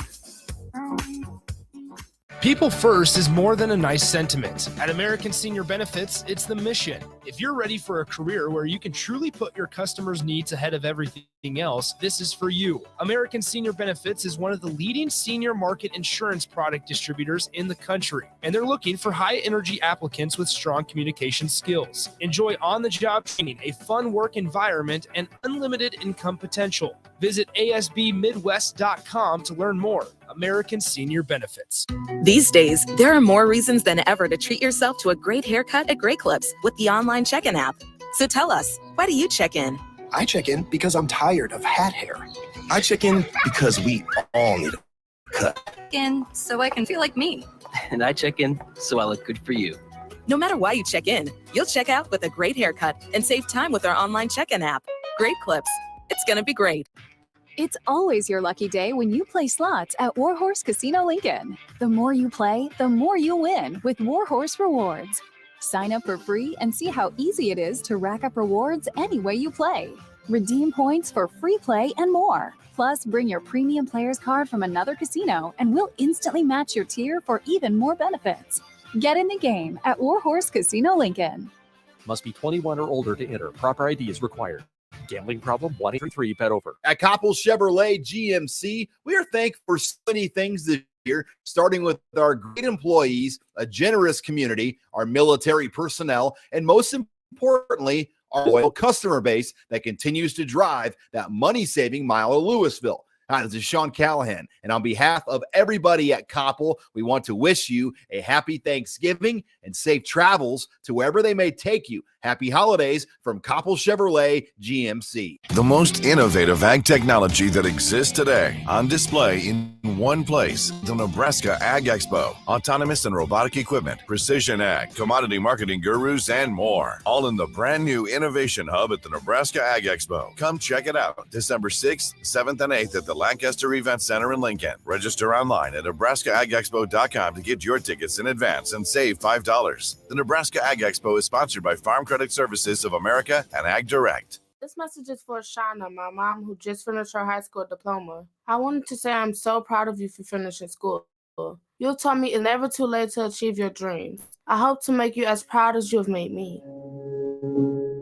S7: People first is more than a nice sentiment. At American Senior Benefits, it's the mission. If you're ready for a career where you can truly put your customers' needs ahead of everything else, this is for you. American Senior Benefits is one of the leading senior market insurance product distributors in the country, and they're looking for high-energy applicants with strong communication skills. Enjoy on-the-job training, a fun work environment, and unlimited income potential. Visit asbmidwest.com to learn more. American Senior Benefits.
S19: These days, there are more reasons than ever to treat yourself to a great haircut at Great Clips with the online check-in app. So tell us, why do you check in?
S8: I check in because I'm tired of hat hair. I check in because we all need a cut.
S20: In so I can feel like me.
S21: And I check in so I look good for you.
S19: No matter why you check in, you'll check out with a great haircut and save time with our online check-in app. Great Clips. It's gonna be great.
S5: It's always your lucky day when you play slots at Warhorse Casino Lincoln. The more you play, the more you win with Warhorse Rewards. Sign up for free and see how easy it is to rack up rewards any way you play. Redeem points for free play and more. Plus, bring your premium player's card from another casino and we'll instantly match your tier for even more benefits. Get in the game at Warhorse Casino Lincoln.
S6: Must be 21 or older to enter. Proper ID is required. Gambling problem? 1-833-BET over.
S22: At Koppel Chevrolet GMC, we are thankful for so many things this year, starting with our great employees, a generous community, our military personnel, and most importantly, our loyal customer base that continues to drive that money-saving mile of Louisville. Hi, this is Sean Callahan, and on behalf of everybody at Koppel, we want to wish you a happy Thanksgiving and safe travels to wherever they may take you. Happy holidays from Koppel Chevrolet GMC.
S26: The most innovative ag technology that exists today on display in one place. The Nebraska Ag Expo. Autonomous and robotic equipment, precision ag, commodity marketing gurus, and more. All in the brand new innovation hub at the Nebraska Ag Expo. Come check it out. December 6th, 7th, and 8th at the Lancaster Event Center in Lincoln. Register online at NebraskaAgExpo.com to get your tickets in advance and save $5. The Nebraska Ag Expo is sponsored by Farm Credit Services of America and Ag Direct.
S23: This message is for Shauna, my mom, who just finished her high school diploma. I wanted to say I'm so proud of you for finishing school. You taught me it's never too late to achieve your dreams. I hope to make you as proud as you have made me.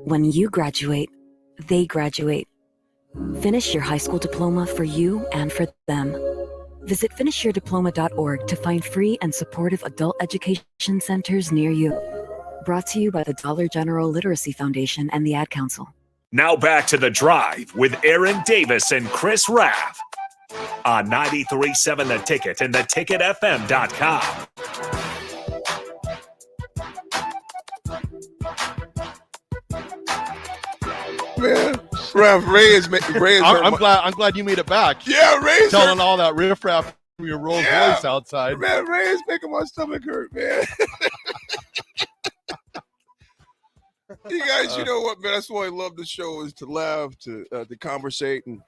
S24: When you graduate, they graduate. Finish your high school diploma for you and for them. Visit finishyourdiploma.org to find free and supportive adult education centers near you. Brought to you by the Dollar General Literacy Foundation and the Ad Council.
S12: Now back to The Drive with Aaron Davis and Chris Raff on 93.7 The Ticket and theticketfm.com.
S2: Man, Ray is
S1: I'm glad you made it back.
S2: Yeah, Ray
S1: telling all that riffraff from your Rolls Royce outside.
S2: Man, Ray is making my stomach hurt, man. You guys, you know what, man? That's why I love the show, is to laugh, to conversate, and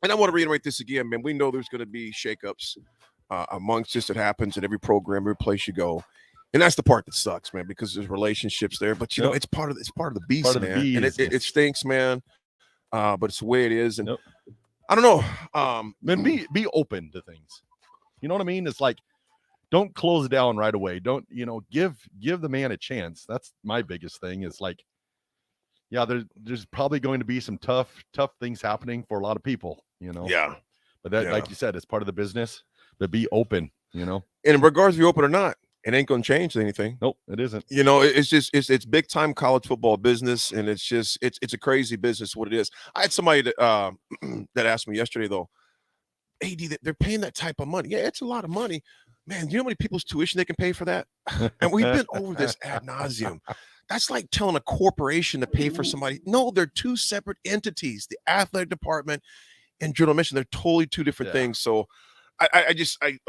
S2: I want to reiterate this again, man. We know there's going to be shakeups amongst us. It happens at every program, every place you go, and that's the part that sucks, man, because there's relationships there. But you know, it's part of the beast, man. And it stinks, man. but it's the way it is. And I don't know.
S1: Then be open to things. You know what I mean? It's like, don't close it down right away. Don't, give the man a chance. That's my biggest thing. Is like, yeah, there's probably going to be some tough things happening for a lot of people,
S2: Yeah.
S1: But that, like you said, it's part of the business. But be open,
S2: And in regards to you open or not, it ain't going to change anything.
S1: Nope, it isn't.
S2: It's just it's big time college football business, and it's just it's a crazy business. What it is. I had somebody that that asked me yesterday though, AD, they're paying that type of money. Yeah, it's a lot of money, man. You know how many people's tuition they can pay for that? And we've been over this ad nauseum. That's like telling a corporation to pay for somebody. No, they're two separate entities. The athletic department and journal mission, they're totally two different things. So I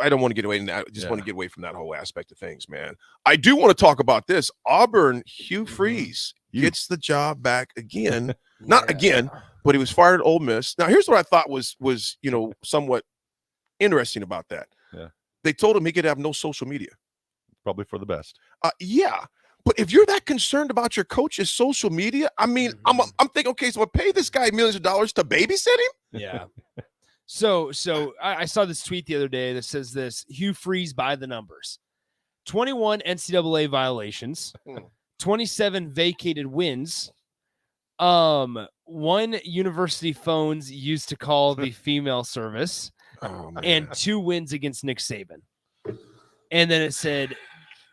S2: don't want to get away from that. I just want to get away from that whole aspect of things, man. I do want to talk about this. Auburn, Hugh Freeze gets the job back again. Not again, but he was fired at Ole Miss. Now, here's what I thought was somewhat interesting about that.
S1: Yeah.
S2: They told him he could have no social media.
S1: Probably for the best.
S2: Yeah. But if you're that concerned about your coach's social media, I mean, I'm thinking, okay, so I pay this guy millions of dollars to babysit him?
S3: Yeah. So I saw this tweet the other day that says this: Hugh Freeze by the numbers. 21 NCAA violations, 27 vacated wins, 1 university phones used to call the female service, and 2 wins against Nick Saban. And then it said,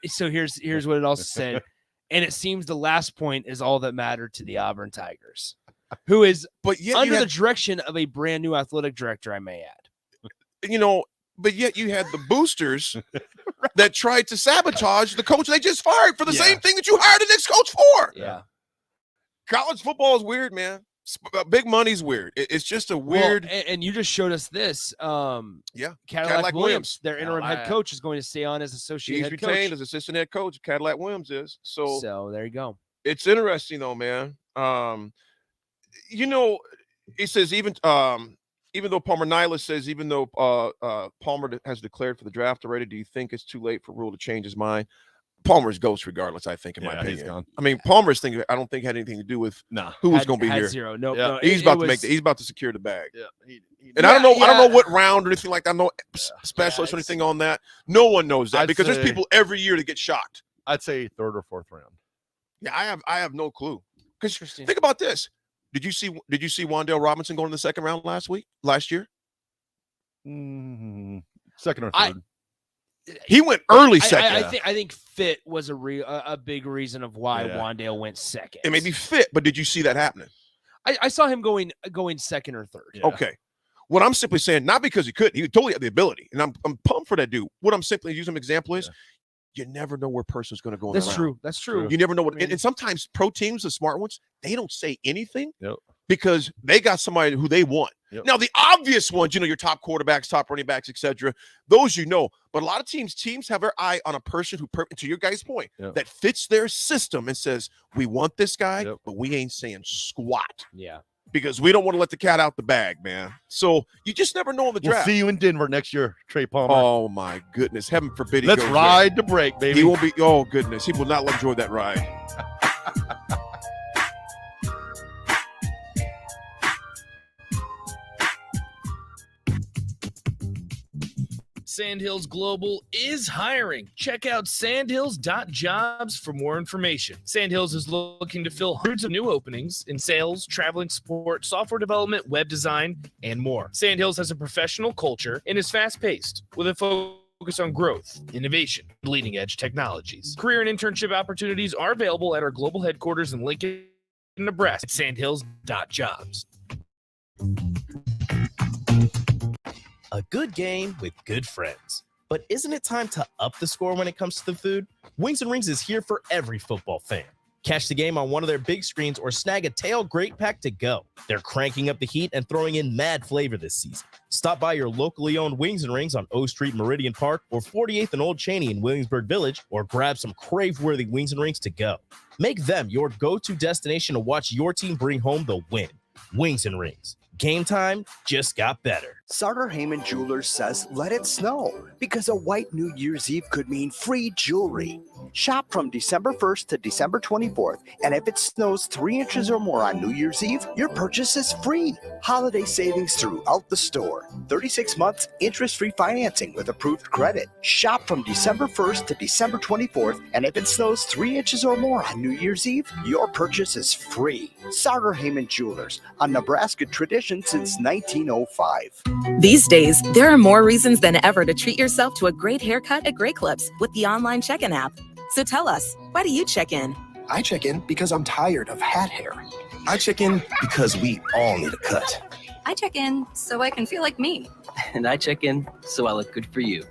S3: so here's what it also said. And it seems the last point is all that mattered to the Auburn Tigers, who is under the direction of a brand new athletic director, I may add.
S2: But yet you had the boosters that tried to sabotage the coach they just fired for the same thing that you hired the next coach for.
S3: Yeah.
S2: College football is weird, man. Big money's weird. It's just a weird.
S3: Well, and you just showed us this.
S2: Cadillac
S3: Williams, their interim head coach, is going to stay on as associate
S2: He's
S3: head
S2: retained
S3: coach.
S2: as assistant head coach. Cadillac Williams is.
S3: So there you go.
S2: It's interesting though, man. He says even though Palmer Nyla says even though Palmer has declared for the draft already, do you think it's too late for Rhule to change his mind? Palmer's ghost regardless, I think, in my opinion.
S1: He's gone.
S2: I mean, Palmer's thing, I don't think had anything to do with who was going to be here.
S3: Zero. No,
S2: yeah.
S3: no.
S2: He's about to he's about to secure the bag.
S1: Yeah.
S2: And I don't know what round or anything like that. I'm no specialist or anything on that. No one knows that because there's people every year that get shocked.
S1: I'd say 3rd or 4th round.
S2: Yeah, I have no clue. Because think about this. Did you see Wan'Dale Robinson going in the 2nd round last year?
S1: 2nd or 3rd.
S2: He went early second.
S3: I think fit was a big reason of why Wan'Dale went 2nd.
S2: It may be fit, but did you see that happening?
S3: I saw him going 2nd or 3rd.
S2: Yeah. Okay. What I'm simply saying, not because he totally had the ability, and I'm pumped for that dude. What I'm simply using an example is, you never know where a person's going to go.
S3: That's true. That's true.
S2: You never know what. And sometimes pro teams, the smart ones, they don't say anything
S1: Yep.
S2: because they got somebody who they want.
S1: Yep.
S2: Now, the obvious ones, your top quarterbacks, top running backs, etc. Those but a lot of teams have their eye on a person who, to your guys' point, that fits their system and says, we want this guy, but we ain't saying squat.
S3: Yeah.
S2: Because we don't want to let the cat out the bag, man. So you just never know in the draft.
S1: We'll see you in Denver next year, Trey Palmer.
S2: Oh, my goodness. Heaven forbid he
S1: Let's
S2: goes
S1: ride
S2: there.
S1: the break, baby.
S2: He won't be. Oh, goodness. He will not enjoy that ride.
S7: Sandhills Global is hiring. Check out sandhills.jobs for more information. Sandhills is looking to fill hundreds of new openings in sales, traveling support, software development, web design, and more. Sandhills has a professional culture and is fast-paced with a focus on growth, innovation, and leading-edge technologies. Career and internship opportunities are available at our global headquarters in Lincoln, Nebraska at sandhills.jobs.
S18: A good game with good friends. But isn't it time to up the score when it comes to the food? Wings and Rings is here for every football fan. Catch the game on one of their big screens or snag a tail great pack to go. They're cranking up the heat and throwing in mad flavor this season. Stop by your locally owned Wings and Rings on O Street, Meridian Park, or 48th and Old Cheney in Williamsburg Village, or grab some crave-worthy Wings and Rings to go. Make them your go-to destination to watch your team bring home the win. Wings and Rings. Game time just got better.
S4: Sartor Heyman Jewelers says let it snow because a white New Year's Eve could mean free jewelry. Shop from December 1st to December 24th, and if it snows 3 inches or more on New Year's Eve, your purchase is free. Holiday savings throughout the store. 36 months interest-free financing with approved credit. Shop from December 1st to December 24th, and if it snows 3 inches or more on New Year's Eve, your purchase is free. Sartor Heyman Jewelers, a Nebraska tradition since 1905.
S19: These days, there are more reasons than ever to treat yourself to a great haircut at Great Clips with the online check-in app. So tell us, why do you check in?
S8: I check in because I'm tired of hat hair. I check in because we all need a cut.
S20: I check in so I can feel like me.
S21: And I check in so I look good for you.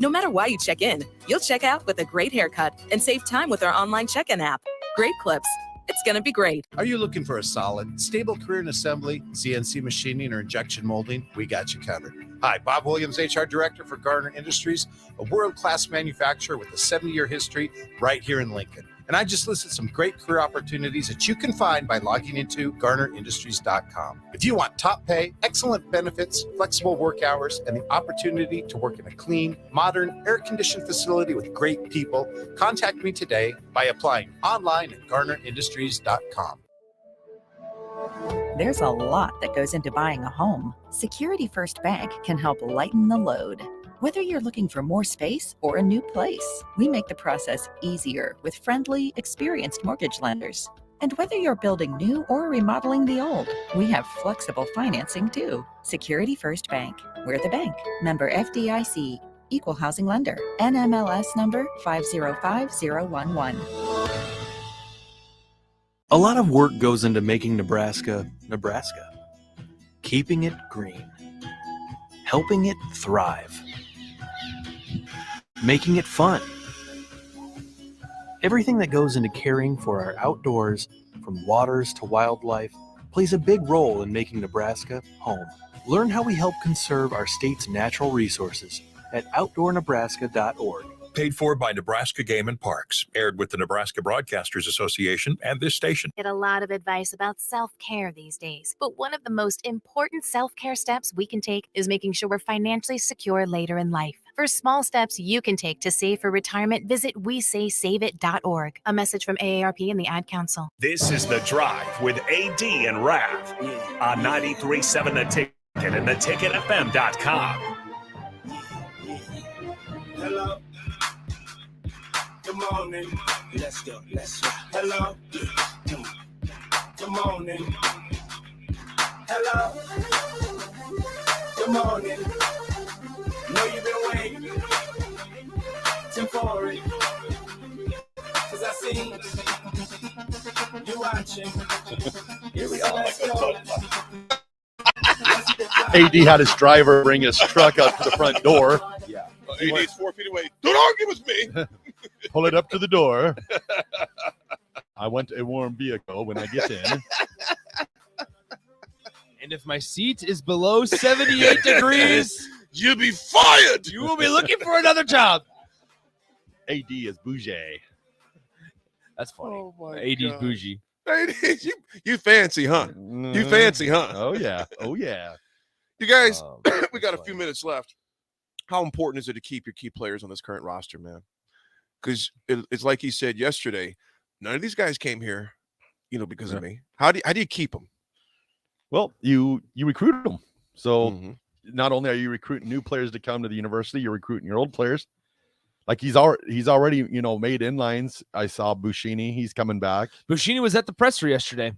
S19: No matter why you check in, you'll check out with a great haircut and save time with our online check-in app. Great Clips. It's going to be great.
S9: Are you looking for a solid, stable career in assembly, CNC machining, or injection molding? We got you covered. Hi, Bob Williams, HR Director for Garner Industries, a world-class manufacturer with a 70-year history right here in Lincoln. And I just listed some great career opportunities that you can find by logging into GarnerIndustries.com. If you want top pay, excellent benefits, flexible work hours, and the opportunity to work in a clean, modern, air-conditioned facility with great people, contact me today by applying online at GarnerIndustries.com.
S10: There's a lot that goes into buying a home. Security First Bank can help lighten the load. Whether you're looking for more space or a new place, we make the process easier with friendly, experienced mortgage lenders. And whether you're building new or remodeling the old, we have flexible financing too. Security First Bank. We're the bank. Member FDIC. Equal housing lender. NMLS number 505011.
S11: A lot of work goes into making Nebraska, Nebraska. Keeping it green. Helping it thrive. Making it fun. Everything that goes into caring for our outdoors, from waters to wildlife, plays a big role in making Nebraska home. Learn how we help conserve our state's natural resources at outdoornebraska.org.
S14: Paid for by Nebraska Game and Parks. Aired with the Nebraska Broadcasters Association and this station.
S15: Get a lot of advice about self-care these days, but one of the most important self-care steps we can take is making sure we're financially secure later in life. For small steps you can take to save for retirement, visit WeSaySaveIt.org. A message from AARP and the Ad Council.
S12: This is The Drive with AD and Raph on 93.7 The Ticket and theticketfm.com.
S17: Hello. Good morning. Let's go. Hello. Good morning. Hello. Good morning. Know you've been waiting. Tim for it. 'Cause I see you watching. Here we are. Let's go.
S1: AD had his driver bring his truck up to the front door.
S2: Yeah. AD's 4 feet away. Don't argue with me.
S1: Pull it up to the door. I want a warm vehicle when I get in.
S3: And if my seat is below 78 degrees,
S2: you'll be fired.
S3: You will be looking for another job.
S1: AD is bougie.
S3: That's funny.
S2: Oh my
S3: AD's
S2: God.
S3: bougie.
S2: AD, you fancy, huh? You fancy, huh?
S1: Oh, yeah. Oh, yeah.
S2: You guys, we got a few minutes left. How important is it to keep your key players on this current roster, man? Because it's like he said yesterday, none of these guys came here, because of me. How do you keep them?
S1: Well, you recruit them. So not only are you recruiting new players to come to the university, you're recruiting your old players. Like he's already made inlines. I saw Buschini. He's coming back.
S3: Buschini was at the presser yesterday.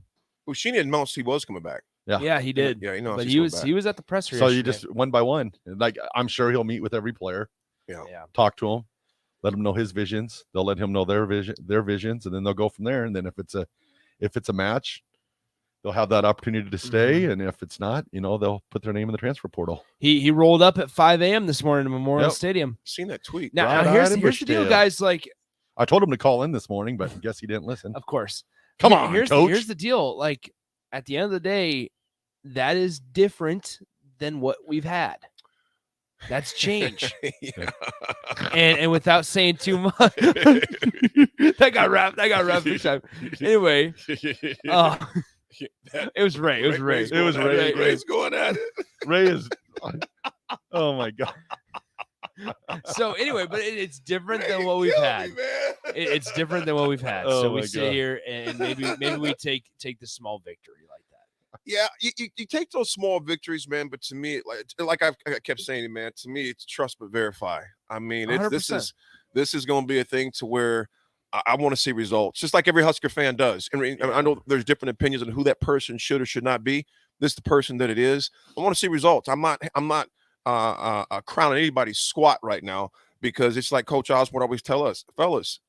S2: Buschini announced he was coming back.
S3: Yeah, he did.
S2: Yeah,
S3: but he was at the presser.
S1: So
S3: yesterday.
S1: you just one by one. Like I'm sure he'll meet with every player.
S2: Yeah.
S1: Talk to him. Let him know his visions. They'll let him know their visions, and then they'll go from there. And then if it's a match, they'll have that opportunity to stay. And if it's not, they'll put their name in the transfer portal.
S3: He rolled up at 5 a.m. this morning at Memorial Stadium.
S2: Seen that tweet.
S3: Now here's the deal, guys. Like
S1: I told him to call in this morning, but I guess he didn't listen.
S3: Of course.
S1: Come on, coach.
S3: Here's the deal. Like at the end of the day, that is different than what we've had. That's change. and without saying too much, that got wrapped big time. Anyway, It was Ray. It was Ray.
S1: It was Ray.
S2: Ray's going at it.
S1: Ray is. Oh my God.
S3: So anyway, but it's different than what we've had. It's different than what we've had.
S1: Oh
S3: so we
S1: my
S3: sit
S1: God.
S3: here and maybe we take the small victory like that.
S2: Yeah, you take those small victories, man. But to me, like I kept saying, man, to me, it's trust but verify. I mean, this is going to be a thing to where I want to see results, just like every Husker fan does. And I know there's different opinions on who that person should or should not be. This is the person that it is. I want to see results. I'm not crowning anybody's squat right now, because it's like Coach Osborne always tell us, fellas,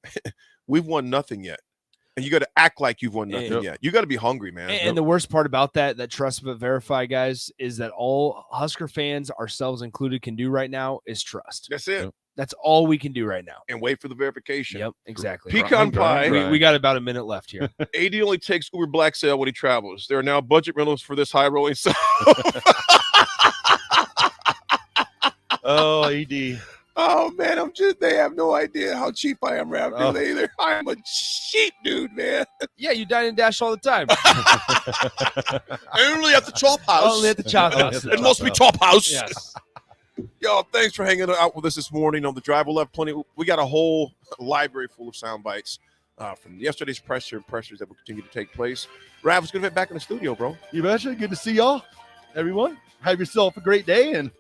S2: we've won nothing yet. And you got to act like you've won nothing yet. You got to be hungry, man.
S3: And the worst part about that trust but verify, guys, is that all Husker fans, ourselves included, can do right now is trust.
S2: That's it.
S3: That's all we can do right now.
S2: And wait for the verification.
S3: Yep, exactly.
S2: Pecan pie.
S3: We got about a minute left here.
S2: AD only takes Uber Black Sale when he travels. There are now budget rentals for this high rolling sale.
S1: Oh, AD.
S2: Oh man, they have no idea how cheap I am, Raph. Either. I'm a cheap dude, man.
S3: Yeah, you dine and dash all the time.
S2: Only at the Chop House.
S3: Only at the Chop House.
S2: It must be Chop House.
S3: Yes.
S2: Yo, thanks for hanging out with us this morning on the drive. We'll have plenty. We got a whole library full of sound bites from yesterday's pressers that will continue to take place. Raph, it's good to be back in the studio, bro.
S1: You betcha. Good to see y'all, everyone. Have yourself a great day. And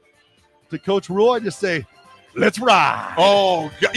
S1: to Coach Rhule, I just say, let's ride.
S2: Oh, yeah.